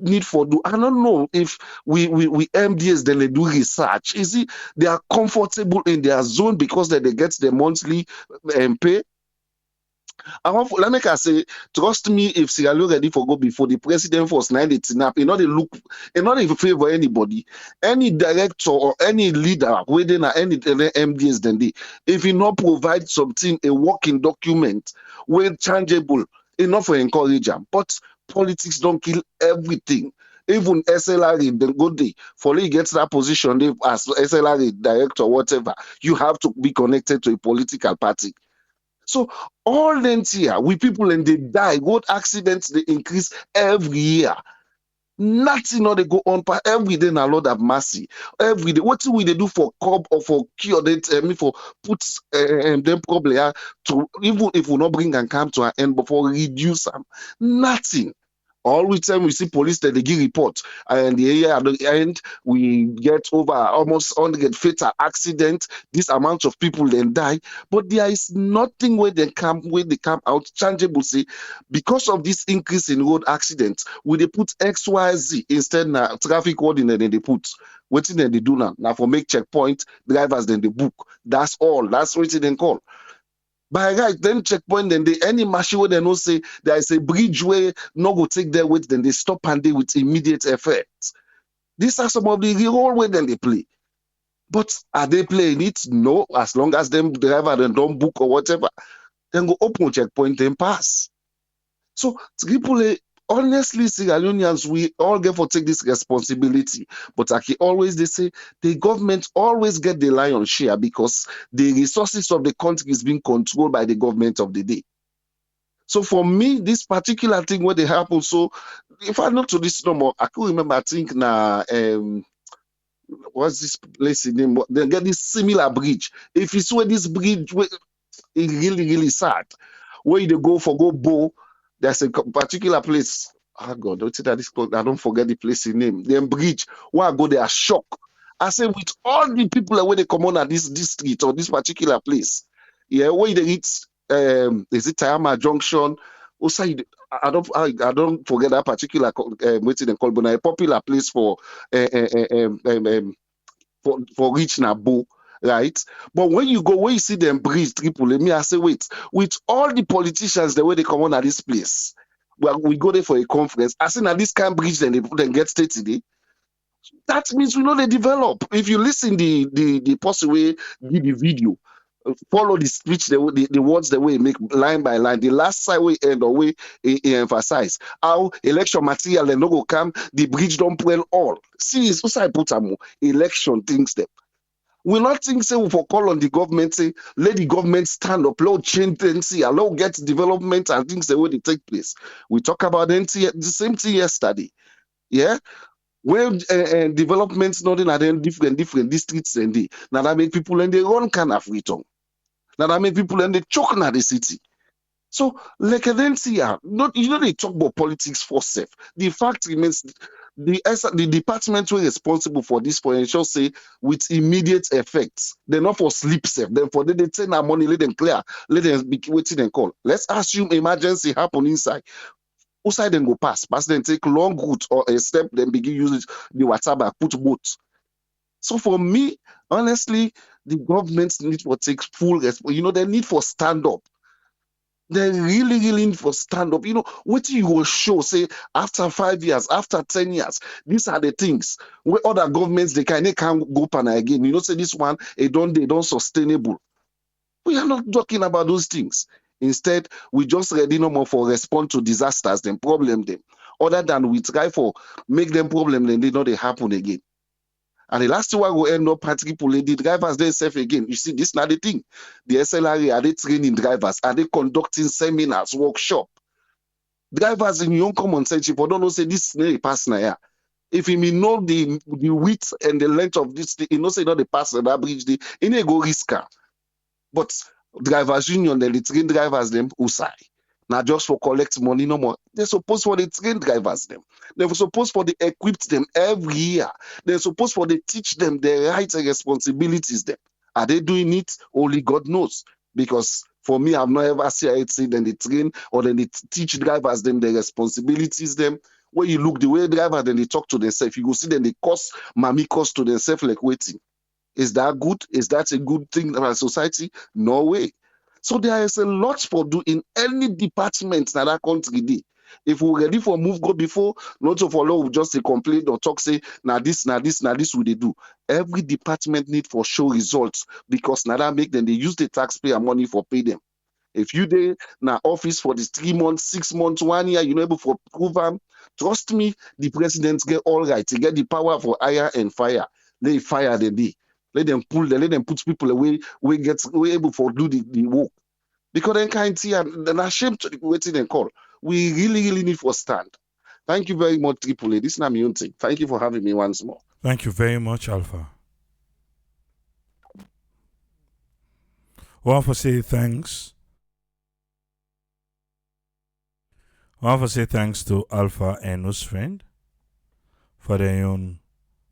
need for do. I don't know if we MDS then they do research. Is it they are comfortable in their zone because they get the monthly pay? Let me say, trust me, if Sierra Leone ready for go before the president was 90 nap, not they look, not in favor anybody, any director or any leader within any MDS then they, if you not provide something, a working document, well changeable, enough for encourage them. But politics don't kill everything. Even SLRA, then go day for you get that position as SLRA director, whatever, you have to be connected to a political party. So all them here, we people and they die. Road accidents they increase every year. Nothing not they go on every day. Now Lord have mercy. Every day, what do we they do for curb or for cure? They for put them problem to even if we not bring and come to an end before reduce them. Nothing. All the time we see police that they give report, and the area at the end we get over almost 100 fatal accident. This amount of people then die, but there is nothing where they come out changeable. Say because of this increase in road accidents, will they put XYZ instead now traffic warden then they put waiting then they do now for make checkpoint drivers then they book. That's all. That's what they call. By right, then checkpoint, then any machine where they know say there is a bridge where no go take their weight, then they stop and they with immediate effect. These are some of the role way then they play. But are they playing it? No, as long as them driver then don't book or whatever, then go open checkpoint, then pass. So Tripoli, honestly, Sierra Leoneans, we all get for take this responsibility. But like always, they say the government always get the lion's share because the resources of the country is being controlled by the government of the day. So for me, this particular thing where they happen, so if I not to this no more, I could remember. I think now, what's this place in name? They get this similar bridge. If you saw this bridge, it's really sad. Where you dey go bow, there's a particular place. Oh God, don't say that this called. I don't forget the place in name. Then bridge. Where I go, they are shocked. I say with all the people where they come on at this district or this particular place, yeah, where they reach, is it Tayama Junction? Also, I don't forget that particular waiting and call, but a popular place uh, uh, uh, um, um, um, for reach Nabo, right? But when you see them breeze Tripoli, me, I say, wait, with all the politicians, the way they come on at this place, well, we go there for a conference. I say, now this can't bridge, then they get state today. That means we know they develop. If you listen the possible give the video, follow the speech, the words the way make line by line. The last side we end or we emphasize how election material and no go come, the bridge don't well all. See, it's also I put them election things them. We not think say we for call on the government, say let the government stand up, let change things, allow get development and things the way they take place. We talk about the same thing yesterday. Yeah. When developments not in different districts and they now that make people and they run kind of return. Now that make people and they choke na the city. So like then see not they talk about politics for self. The fact remains the department were responsible for this for ensure say with immediate effects. They're not for sleep safe. Then for they take our money, let them clear, let them be waiting and call. Let's assume emergency happen inside. Outside then go pass then take long route or a step, then begin using the WhatsApp put boat. So for me, honestly, the government need to take full responsibility. They need for stand up. They really need for stand up. What you will show, say, after 5 years, after 10 years, these are the things where other governments they can't go pan again. Say this one, they don't sustainable. We are not talking about those things. Instead, we just ready no more for respond to disasters, then problem them. Other than we try for make them problem, then they happen again. And the last one will end up particularly the drivers themselves again. You see, this is not the thing. The SLRA, are they training drivers? Are they conducting seminars, workshop? Drivers in your common sense, if I don't know, say this snake pass now. If you know the width and the length of this, say not the pass that bridge, he may go risk. But drivers union, they train drivers them usai. Now just for collect money no more. They're supposed for the train drivers them. They're supposed for the equip them every year. They're supposed for the teach them their rights and responsibilities them. Are they doing it? Only God knows. Because for me, I've not ever seen it say then they train or then they teach drivers them their responsibilities them. When you look the way drivers then they talk to themselves, you go see them they cost to themselves like waiting. Is that good? Is that a good thing in our society? No way. So there is a lot for do in any department in that country. If we're ready for move go before, not to follow just a complaint or talk say now this will they do. Every department need for show results because now that make them they use the taxpayer money for pay them. If you dey na office for this 3 months, 6 months, 1 year, you know able for prove them. Trust me, the president get all right. He get the power for hire and fire. They fire the day. Let them put people away, we able for do the work. Because then can't see and then ashamed to waiting and call. We really need for stand. Thank you very much, Triple A. This is not my own thing. Thank you for having me once more. Thank you very much, Alpha. I want to say thanks. I want to say thanks to Alpha and his friend for their own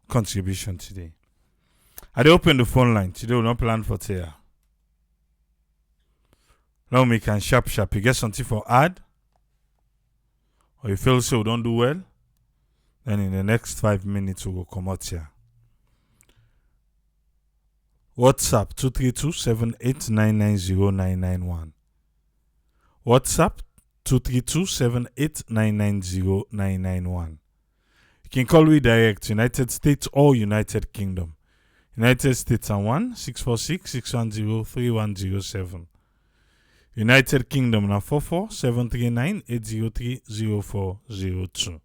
contribution today. I open the phone line today. We don't plan for today. Now we can sharp. You get something for add, or you feel so we don't do well. Then in the next 5 minutes we will come out here. WhatsApp 232-78990-991. WhatsApp 232-78990-991. You can call me direct, United States or United Kingdom. United States are 1-646-610-3107. United Kingdom na 44-739-803-0402.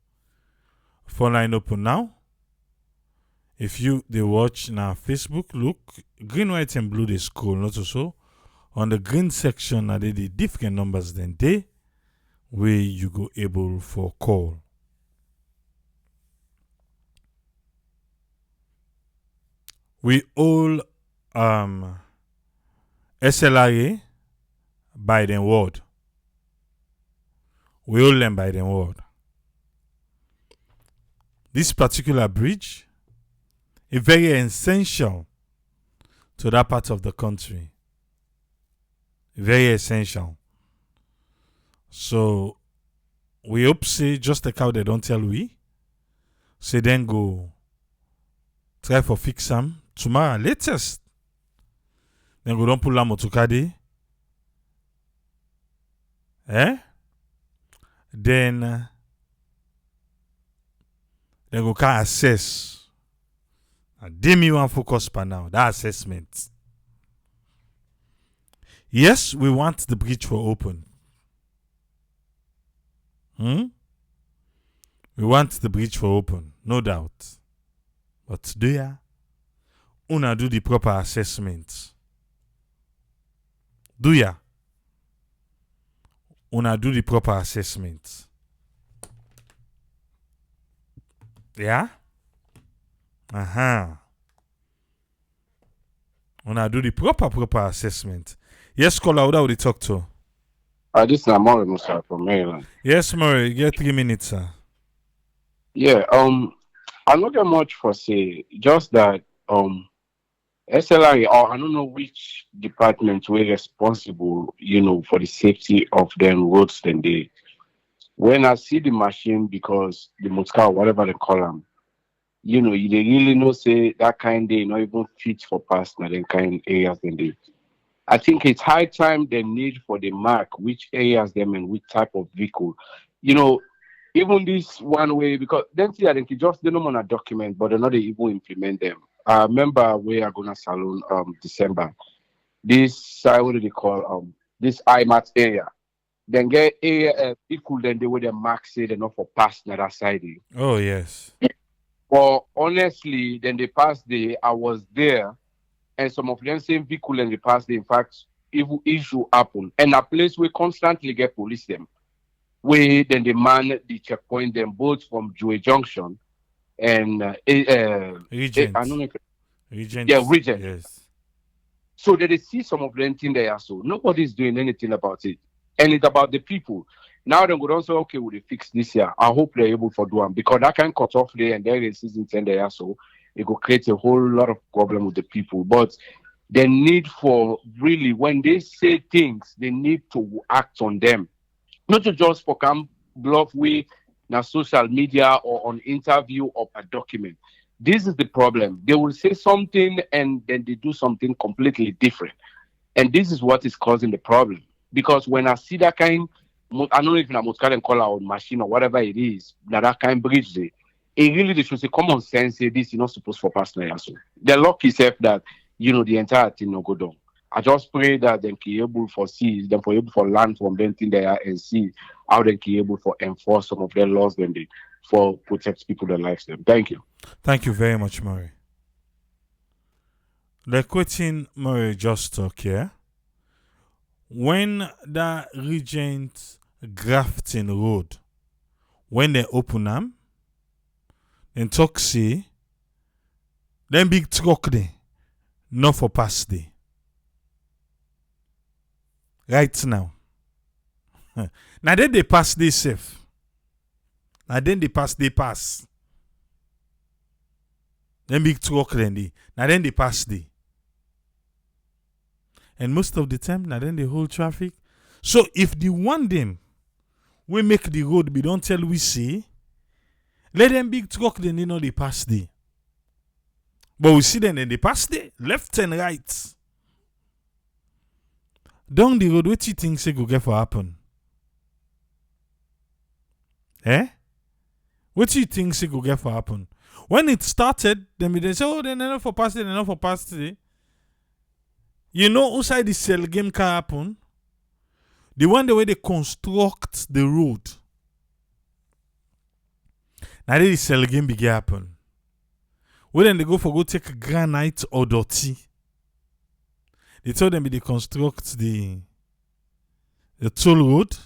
Phone line open now. If you they watch na Facebook, look green, white, and blue they scroll not so. On the green section are the different numbers then they where you go able for call. We all SLRA by the word. We all learn by the word. This particular bridge is very essential to that part of the country. Very essential. So we hope say just the cow they don't tell we. Say then go try for fix them tomorrow latest. Then go don't pull them motukade. Then go can assess. And they me want focus for now. That assessment. Yes, we want the bridge for open. We want the bridge for open, no doubt. But do ya? Una do the proper assessment. Do ya? Una do the proper assessment. Yeah? Una do the proper assessment. Yes, caller, who we talk to? This is Amore Musa from Maryland. Yes, Murray, you get 3 minutes, sir. Yeah, I don't get much for say. Just that SLRA, or I don't know which department were responsible, for the safety of them roads then they. When I see the machine, because the Moscow, whatever they call them, they really know say that kind they not even fit for past now them kind areas then they. I think it's high time they need for the mark which areas them and which type of vehicle. Even this one way, because then see I think you just they don't want a document, but they're not even implement them. I remember we are gonna salon December. This what do they call this IMAT area. Then get area vehicle then they would the mark say they're not for pass na that side. Oh yes. But honestly, then they passed the I was there. And some of them same vehicle in the past, in fact, if issue happen, and a place we constantly get police them, we then the man the checkpoint them both from Joy Junction and Regent. I don't know if Regent. yeah, Regent. Yes. So they see some of them thing there, so nobody's doing anything about it, and it's about the people. Now they would also okay, will they fix this year? I hope they're able to do them because that can cut off there and there is season 10 there, so it will create a whole lot of problem with the people. But the need for really, when they say things, they need to act on them. Not to just for come bluff way na social media or on interview or a document. This is the problem. They will say something and then they do something completely different. And this is what is causing the problem. Because when I see that kind, I don't know if I'm going call out machine or whatever it is, that kind bridge there. It really they should say common sense say this you're not supposed for personal also. The luck is that the entire thing no go down. I just pray that they can able for see them for able for learn from them thing there and see how they can able for enforce some of their laws then they for protect people their lives them. Thank you. Thank you very much, Murray. The question Murray just talk here. When the Regent Grafton Road, when they open them, then talk say, then big truck there, not for pass day. Right now. Now then they pass they safe. Now then they pass. Then big truck then they. Now then they pass they. And most of the time, now then they hold traffic. So if the one them we make the road, we don't tell we see, let them big truck then they pass there. But we see them then they pass there, left and right. Down the road, what you think say go get for happen? What you think say go get for happen? When it started, then they say, oh, they're not for pass there, they're not for pass there. You know outside the cell game can happen. The one the way they construct the road. Now they sell again begin happen. When they go take granite or dirty, they tell them they construct the toll road.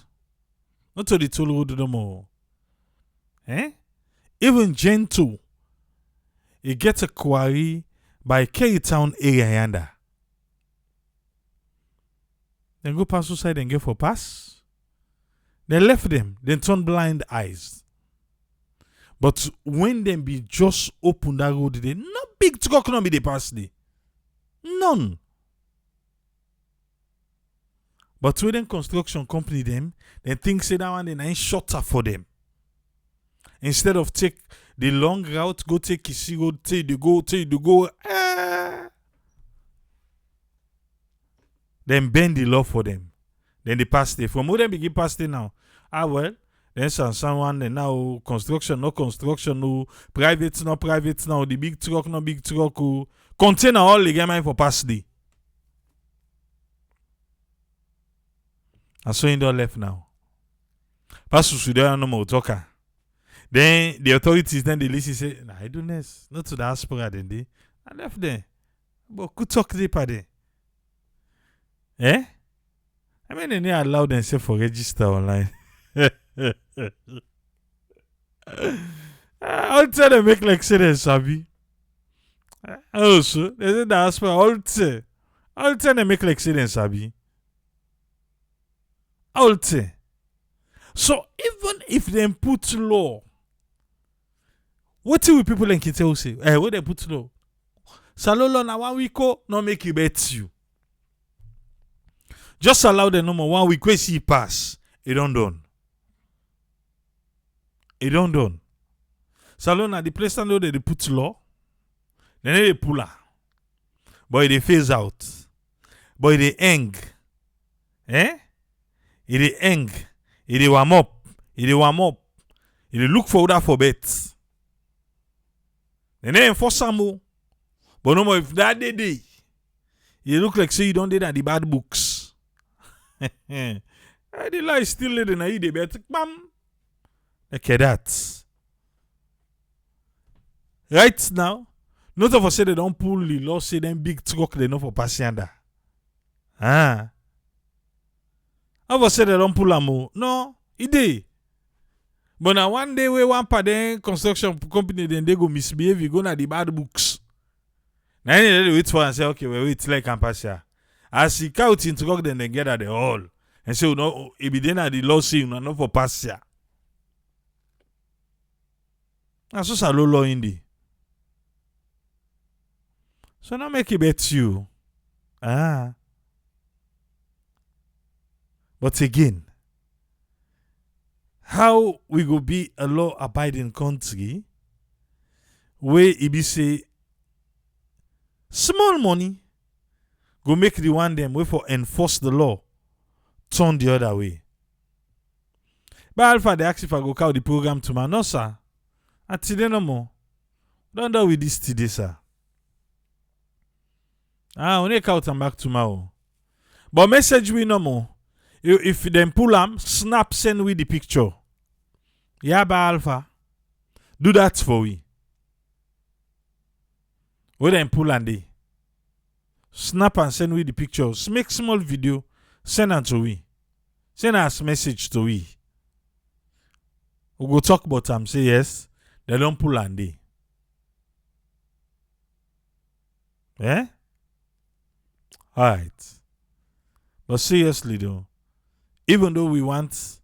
Not to the toll road no more. Even Gento, it gets a quarry by Kerry Town area yonder. Then go pass outside and get for pass. They left them, then turn blind eyes. But when them be just open that road, they no big truck no be they pass there. None. But when them construction company them, they think say that one they ain't shorter for them. Instead of take the long route, go take Kisi road, take the go. Then bend the law for them. Then they pass there. From where they begin pass there now. Well, then someone then now construction, no private, no private now, the big truck, no big truck, container all the game for pass there. And so in the left now. Pass to there no more talker. Then the authorities then they listen say, nah, I do this. Not to the diaspora then they. I left there. But could talk deeper there. I mean they allow themselves for register online. I'll tell them make like say they sabi. Also, they say diaspora I'll tell them make like say they sabi. I'll tell. So even if they put law, what will people like it tell say? What they put law? Salolo na 1 week no make you bet you. Just allow the number 1 week where see pass. It don't done. It don't done. Salona the place know that they put law. Then they pull her. But they phase out. But they hang. It they hang. It they warm up. It they warm up. It they look for that for bets. Then they enforce some more. But no more if that day. It look like say you don't did that the bad books. The lie still lady na they bet. Bam. Okay, that. Right now, not of us say they don't pull the law, say them big truck they know for passing under. Of us say they don't pull them. No, it dey. But now one day we one part then construction company then they go misbehave, you go na the bad books. Now they wait for and say, okay, we wait like and pass here. As he count in truck then they get at the hall and say, no, if be then at the law say no for pass here. That's just a low law in the. So now make it bet you. But again, how we go be a law-abiding country where it be say small money go make the one them way for enforce the law turn the other way. But Alpha they ask if I go call the program tomorrow. No, sir. At today no more. Don't do with this today, sir. Only count and back tomorrow. But message we no more. If them pull them, snap send we the picture. Yeah, by Alpha. Do that for we. We them pull and they. Snap and send we the pictures. Make small video. Send them to we. Send us message to we. We go talk about them. Say yes. They don't pull and they. Alright. But seriously though, even though we want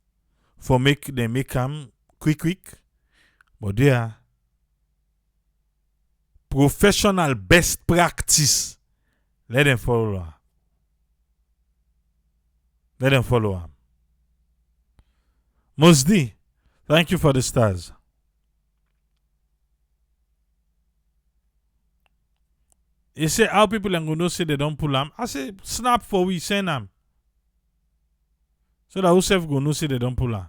for make them quick, but they are professional best practice. Let them follow her. Let them follow her. Mosdi, thank you for the stars. You say how people are going to say they don't pull them. I say snap for we send them. So that whoever going to say they don't pull them.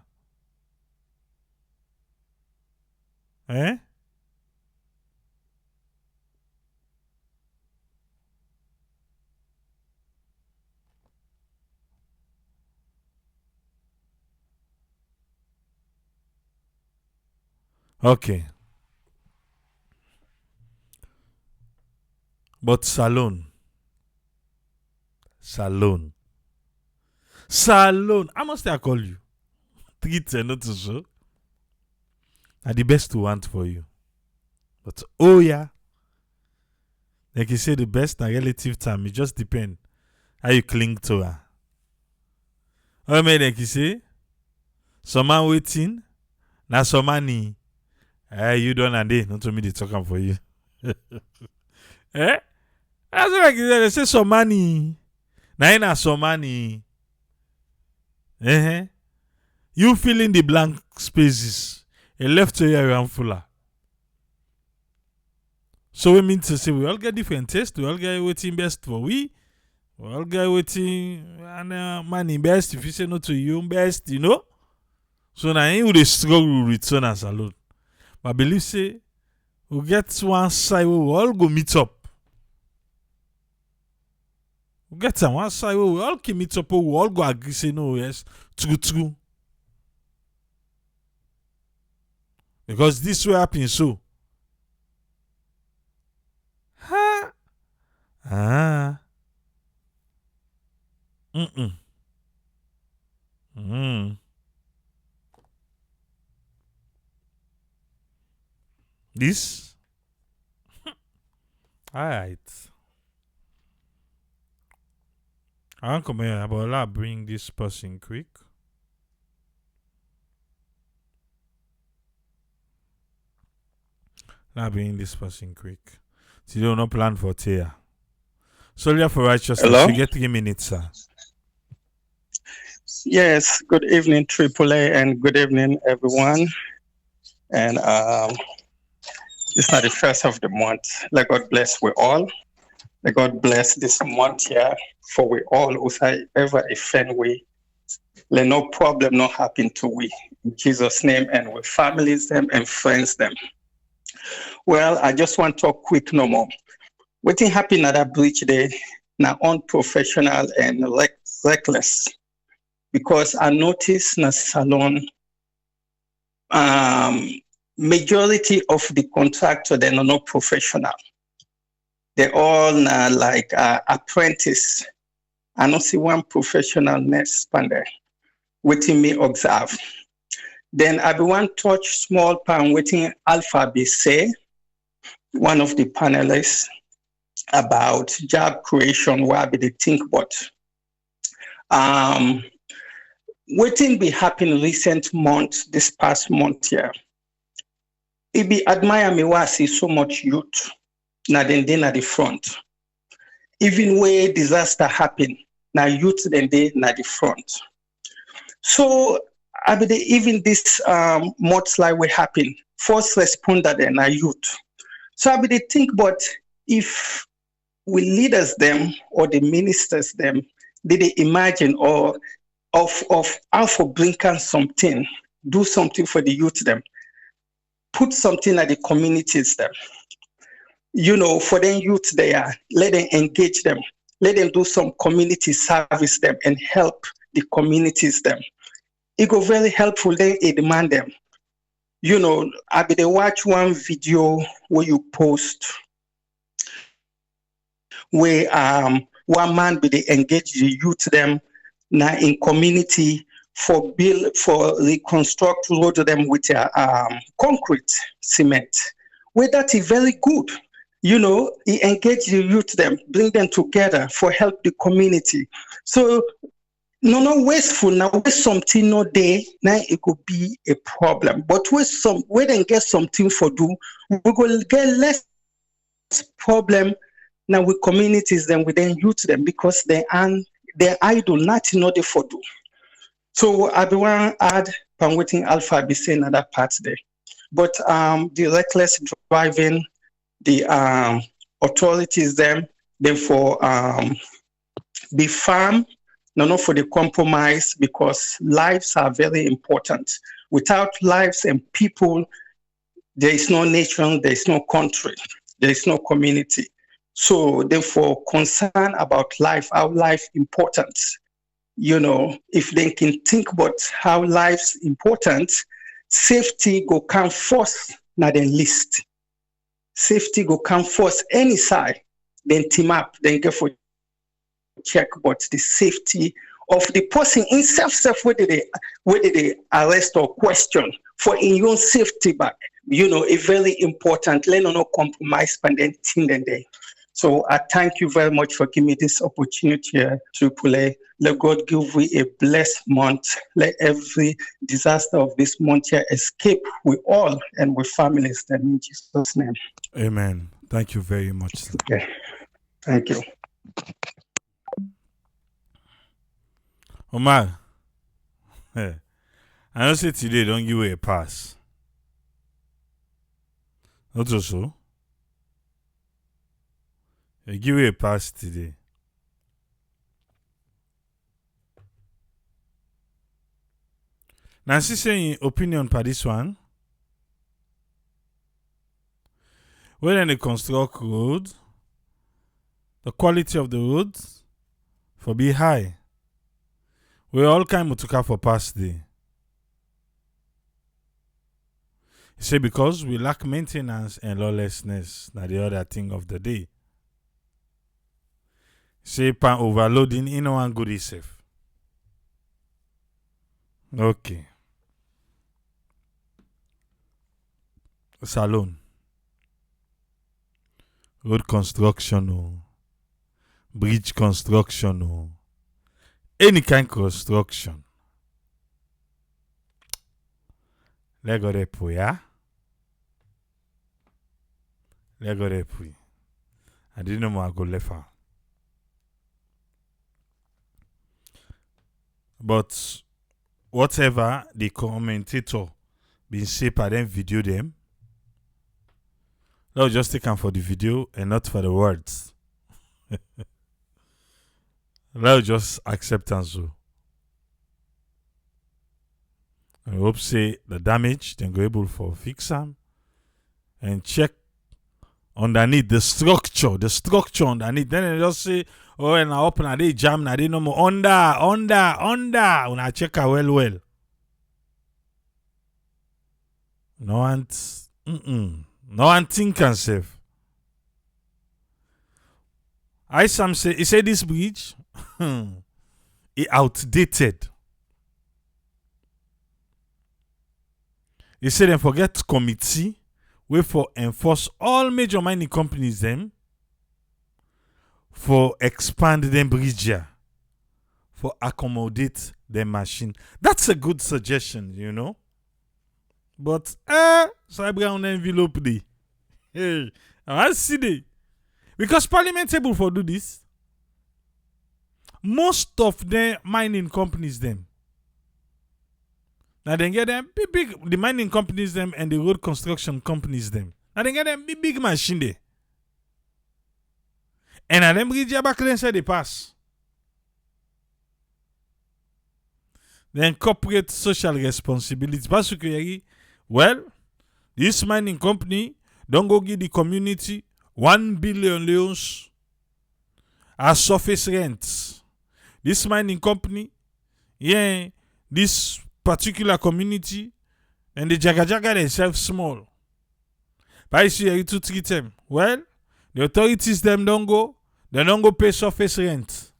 Okay. But Salon. How much I call you? 310 not to show. Are the best to want for you. But oh yeah. Like you say, the best and relative time. It just depends how you cling to her. Oh man, like you say, some man waiting. Now some money. You don't and they not to me they talking for you. Eh? That's like you say, they say some money. Now you not some money. You fill in the blank spaces. And left to you around fuller. So we mean to say we all get different tastes. We all get waiting best for we. We all get waiting and money best. If you say no to you best, you know. So now you would struggle with return as alone. But I believe say we get one side where we all go meet up. We get one side where we all can meet up. We all go agree say no yes true. Because this will happen so. Ha. Ah. This? Alright. I want to come here, but I'll bring this person quick. So you don't plan for Tia. Soldier for righteousness. Hello? You get 3 minutes, sir. Yes, good evening, AAA, and good evening, everyone. And it's not the first of the month. Let God bless we all. Let God bless this month here for we all who say ever offend we. Let no problem not happen to we. In Jesus' name, and with families them and friends them. Well, I just want to talk quick no more. What happened at that bridge day, now unprofessional and reckless. Because I noticed na salon, majority of the contractor, they're not professional. They're all like apprentice. I don't see one professionalness there. Waiting me observe. Then I be one touch small pan waiting Alpha B say, one of the panelists about job creation, where I be the think about. Waiting be happening recent month, this past month here. It be admire me why I see so much youth now then at the front. Even where disaster happen, now youth then they at the front. So I be even this month like what happen, first responder then are youth. So I be think but if we leaders them or the ministers them, did they imagine or of how for blinking something, do something for the youth them, put something at the communities them. You know, for them youth there, let them engage them, let them do some community service them and help the communities them. It go very helpful, then it demand them. You know, I be they watch one video where you post where one man be they engage the youth them now in community for build for reconstruct road them with concrete cement. Where that is very good. You know, he engage the youth them, bring them together for help the community. So no wasteful now waste something no day now it could be a problem. But where then get something for do, we go get less problem now with communities than with them youth them because they're idle, nothing not for do. So I be want to add pan waiting Alpha be saying another part there. But the reckless driving, the authorities them therefore be firm, not for the compromise, because lives are very important. Without lives and people, there is no nation, there is no country, there is no community. So therefore, concern about life, how life important. You know, if they can think about how life's important, safety go come first na the list. Safety go come first any side, then team up, then get for check, but the safety of the person in self whether they arrest or question for in your own safety back, a very important. Let no compromise spending thing then day. So I thank you very much for giving me this opportunity to play. Let God give we a blessed month. Let every disaster of this month here escape with all and with families. Then in Jesus' name. Amen. Thank you very much. Okay. Thank you. Omar, I know say today don't give you a pass. Not so. I give you a pass today. Nancy saying opinion for this one. When they construct road, the quality of the roads for be high. We all kind of took out for past day. He say because we lack maintenance and lawlessness, na the other thing of the day. Say pan overloading in one good is safe. Okay. Salon. Road construction or bridge construction or any kind of construction. Let go help we, yeah? Let go help we. I didn't know I go left out. But whatever the commentator been say by them video them, let's just take them for the video and not for the words. Let's just accept and so. I hope say the damage then go able for fix them and check underneath the structure underneath. Then they just say, oh, and I open a day jam na they no more under. When I check her well. No one think and safe. I some say he said this bridge it outdated. He said then forget committee wey for enforce all major mining companies them for expand them bridge here for accommodate their machine. That's a good suggestion, But cyber on envelope day. Hey, I see day. Because Parliament able for do this. Most of the mining companies them. Now they get them big the mining companies them and the road construction companies them. Now they get them big machine there. And at them bridge back inside they pass. Then corporate social responsibility. Well, this mining company don't go give the community 1 billion leons as surface rent. This mining company, this particular community, and the jaga themselves small. But I see you to treat them. Well, the authorities them don't go pay surface rent.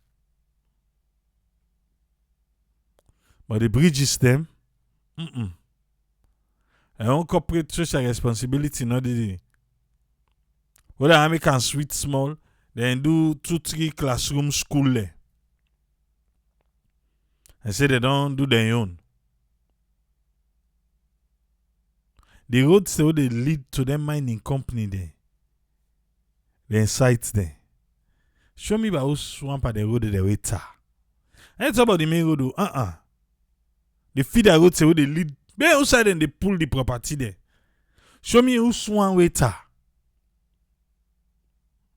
But the bridges them, and corporate social responsibility not the whether I can sweet small, then do 2-3 classroom school there. And say they don't do their own. The roads they lead to them mining company there. The sites there. Show me about who swamp at the road they waiter. And talk about the main road. The feeder roads they lead. They outside and they pull the property there. Show me who swamp waiter.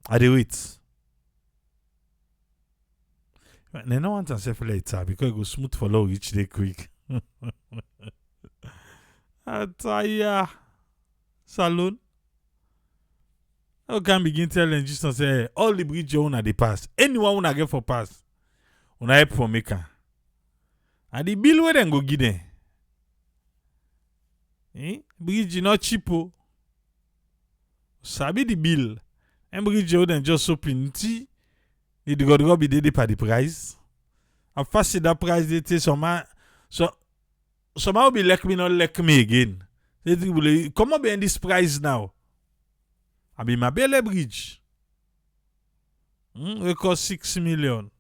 I dey wait. They don't want to say later because it go smooth for low each day quick. Ataya Salon. How can begin telling just to say all the bridge you wanna dey pass. Anyone wanna get for pass. Una help for maker. And the bill where them go give them. Bridge not cheap. Sabi the bill. And bridge you then just open tea. It go be the price. And fast that price they take some so somehow be like me not like me again. They think come up in this price now. I be my belly bridge. It cost 6 million.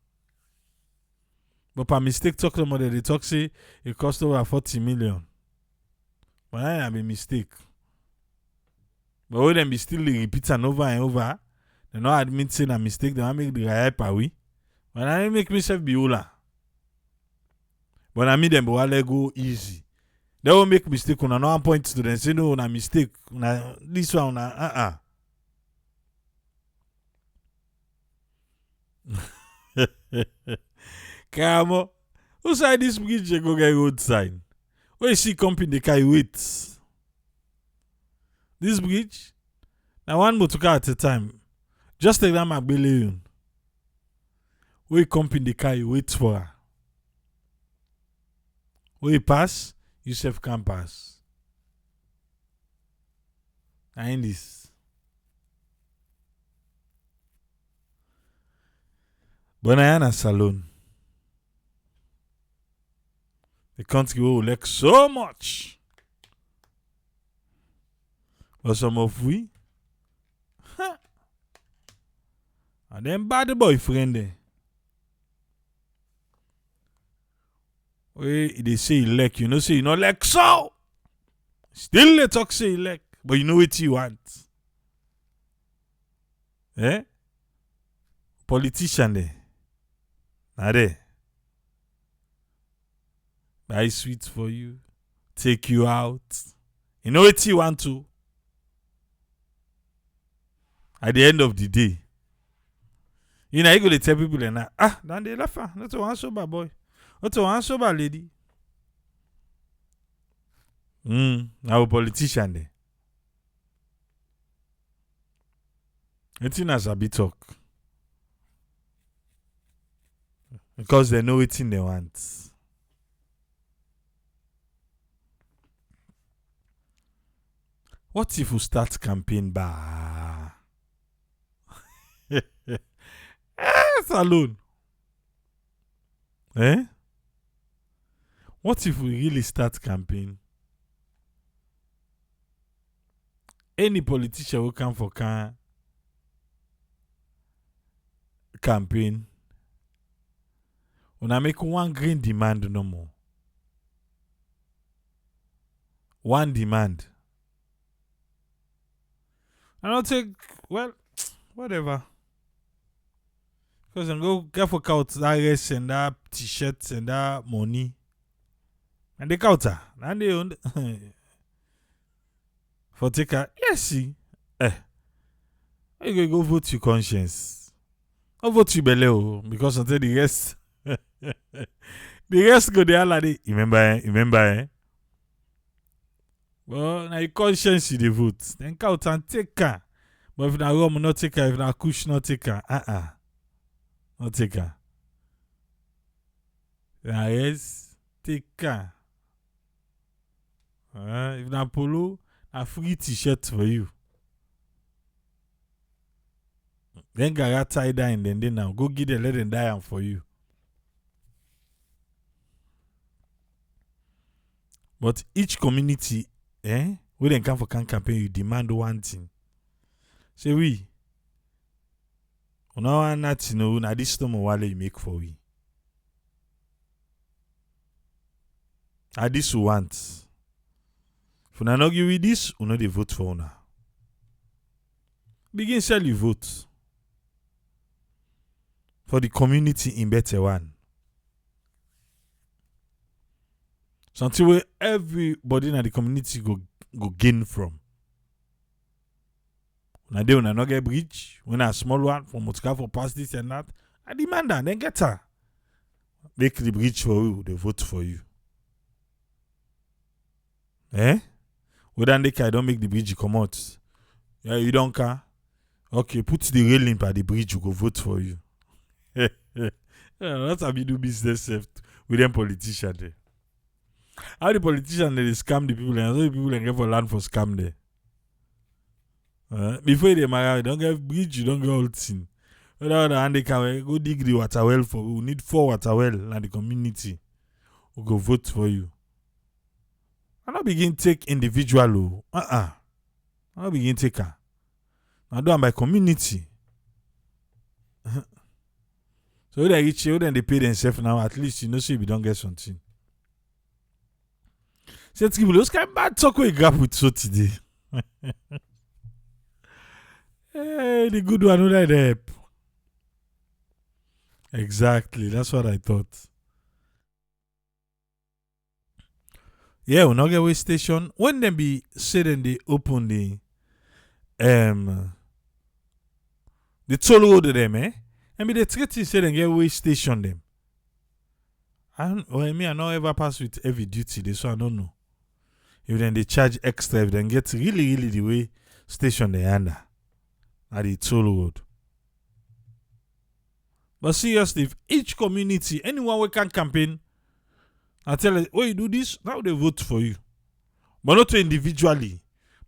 But by mistake talk to them, they talk say it cost over 40 million. But I have a mistake. But when them be still repeating over and over, they not admit saying a mistake, they want make the hype away. But I make myself be ola. But I mean them but let go easy. They won't make mistake on one point to them say no, na mistake. This one Come who side this bridge you go get road sign? Where you see company they carry wait. This bridge, now one motorcar at a time. Just take that Leone. Where company they carry wait for her. Where you pass, you self can pass. And this. Bonayana Salon. The country will like so much. But some of we, and then bad boyfriend there. They say you like, you know, say you not like so. Still they talk say you like, but you know what you want. Politician there. Now there. Buy sweets for you. Take you out. You know what you want to. At the end of the day, you know, you go to tell people and then they laugh. That's one sober boy. That's one sober lady. Now a politician there. It's in as a bit talk. Because they know it's in they want. What if we start campaign bar? Salon. What if we really start campaign? Any politician will come for campaign. When I make one green demand no more. One demand. And I'll take, well, whatever. Because I go get for count that rest and that t-shirts and that money. And the counter. And they own for take a yes, see. You go vote your conscience. I'll vote you belly because until the rest the rest go there like remember. Well, now your conscience you the vote. Then count and take her. But if na rum not take her, if na kush not take her, not take her. Now yes, take her. If na polo, a free t-shirt for you. Then gara tie dye and then now go get the let them dye am for you. But each community, when they come for campaign, you demand one thing. Say we. Una not know na this time wale you make for we. This we want. If una not give we this, una they vote for una. Begin sell you vote. For the community in better one. Something where everybody in the community go gain from. Now they will not get bridge. When a small one from Motka for pass this and that, I demand that, then get her. Make the bridge for you, they vote for you. Whether they can don't make the bridge come out. Yeah, you don't care. Okay, put the railing by the bridge, you go vote for you. That's how we do business with them politicians there. How the politicians they scam the people and so the people and get for land for scam there. Before they marry, you don't get bridge, you don't get all thing. Without the hand they can go dig the water well for. We need 4 water well in the community. We go vote for you. I not begin take individual. I not begin take her. I do am by community. So they reach you, then they pay themselves now. At least you know, so you don't get something. So let's give those kind of bad talk we grab with so today. Hey, the good one would help. Exactly, that's what I thought. Yeah, we not get way station. When they be said and they open the toll road to them, and be the treaty said and get way station them. I not ever pass with heavy duty, this so I don't know. If then they charge extra, if then get really the way station they under at the toll road. But seriously, if each community, anyone we can campaign, I tell you, oh, you do this, now they vote for you. But not individually.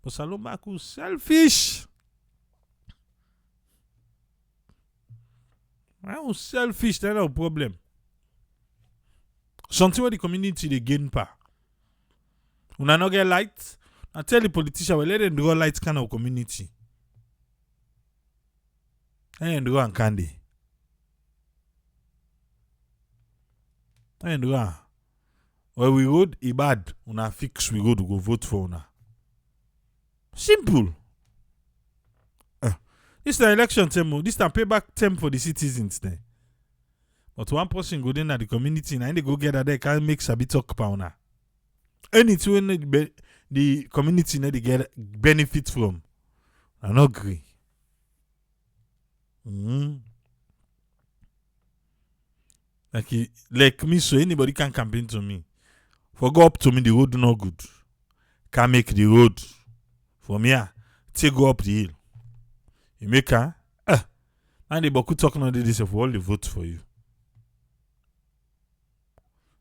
But Salomaku selfish. I'm selfish, that's no problem. Something where the community they gain power. When I not get light, I tell the politician, well, let them draw light kind of community. And draw and candy. And draw. Well, we road ibad, una fix we go to go vote for una. Simple. This is the election term. This is the payback term for the citizens there. But one person go in at the community and they go get that they can make sabi talk pa una. Anything the community they get benefit from. I not agree. Like me, so anybody can campaign to me. For go up to me, the road no good. Can make the road. For me, take go up the hill. You make her, and the Boku talking on this of all the votes for you.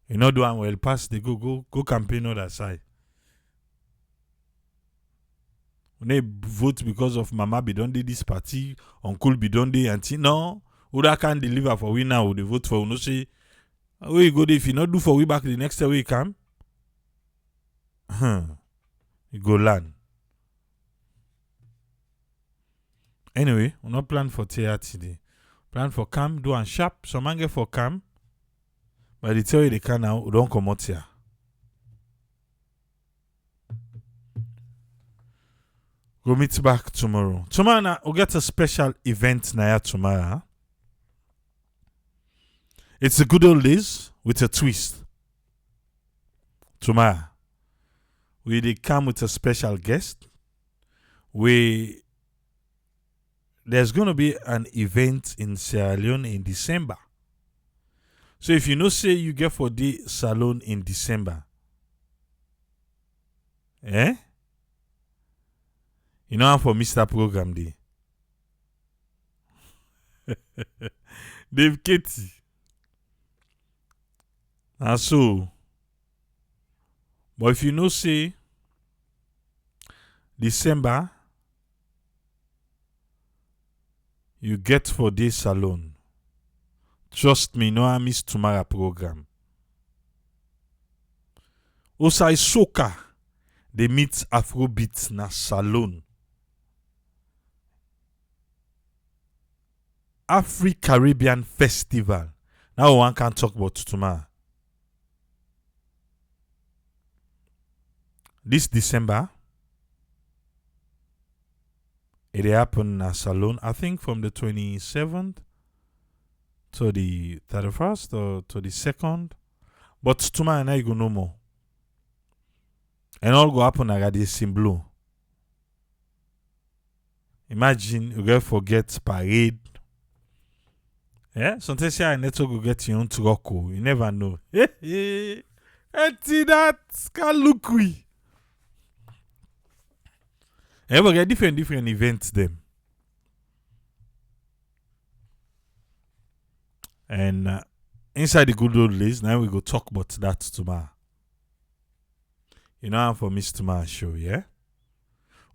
You know, do one well pass, they go campaign on that side. When they vote because of Mama Bidonde this party, Uncle Bidonde, auntie, no, Uda can deliver for we now, they vote for, no say, where you go there, if you not do for we back the next day we come, you go land. Anyway, we not plan for TR today. Plan for cam, do and sharp. Some man get for cam. But they tell you they can now, we don't come out here. We'll meet back tomorrow. Tomorrow, we'll get a special event now tomorrow. It's the good old days with a twist. Tomorrow, we come with a special guest. There's going to be an event in Sierra Leone in December. So if you know, say you get for the salon in December, you know how for Mr. Program day. Dave Katie. And so, but if you know, say December, you get for this salon. Trust me, no I miss tomorrow program. Osai soca, they meet Afrobeat na salon. Afri-Caribbean Festival. Now one can talk about tomorrow. This December, it happened in a salon, I think from the 27th to the 31st or to the 2nd. But tomorrow night you go no more. And all go happen at the Simblo. Imagine you get forget parade. Yeah, sometimes I network go get your own truck. You never know. Hey, that can look we. You get different events them. And inside the good old days, now we go talk about that tomorrow. You know how for Miss Tomorrow show, yeah?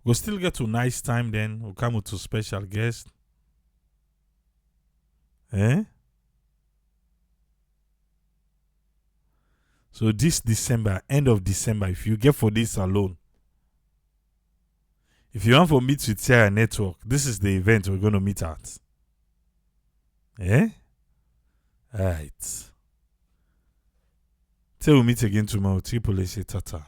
We'll still get to nice time then. We'll come with to special guest. Eh? So this December, end of December, if you get for this alone, if you want for meet with Sierra Network, this is the event we're going to meet at. Eh? Alright. Till we meet again tomorrow. Triple A say tata.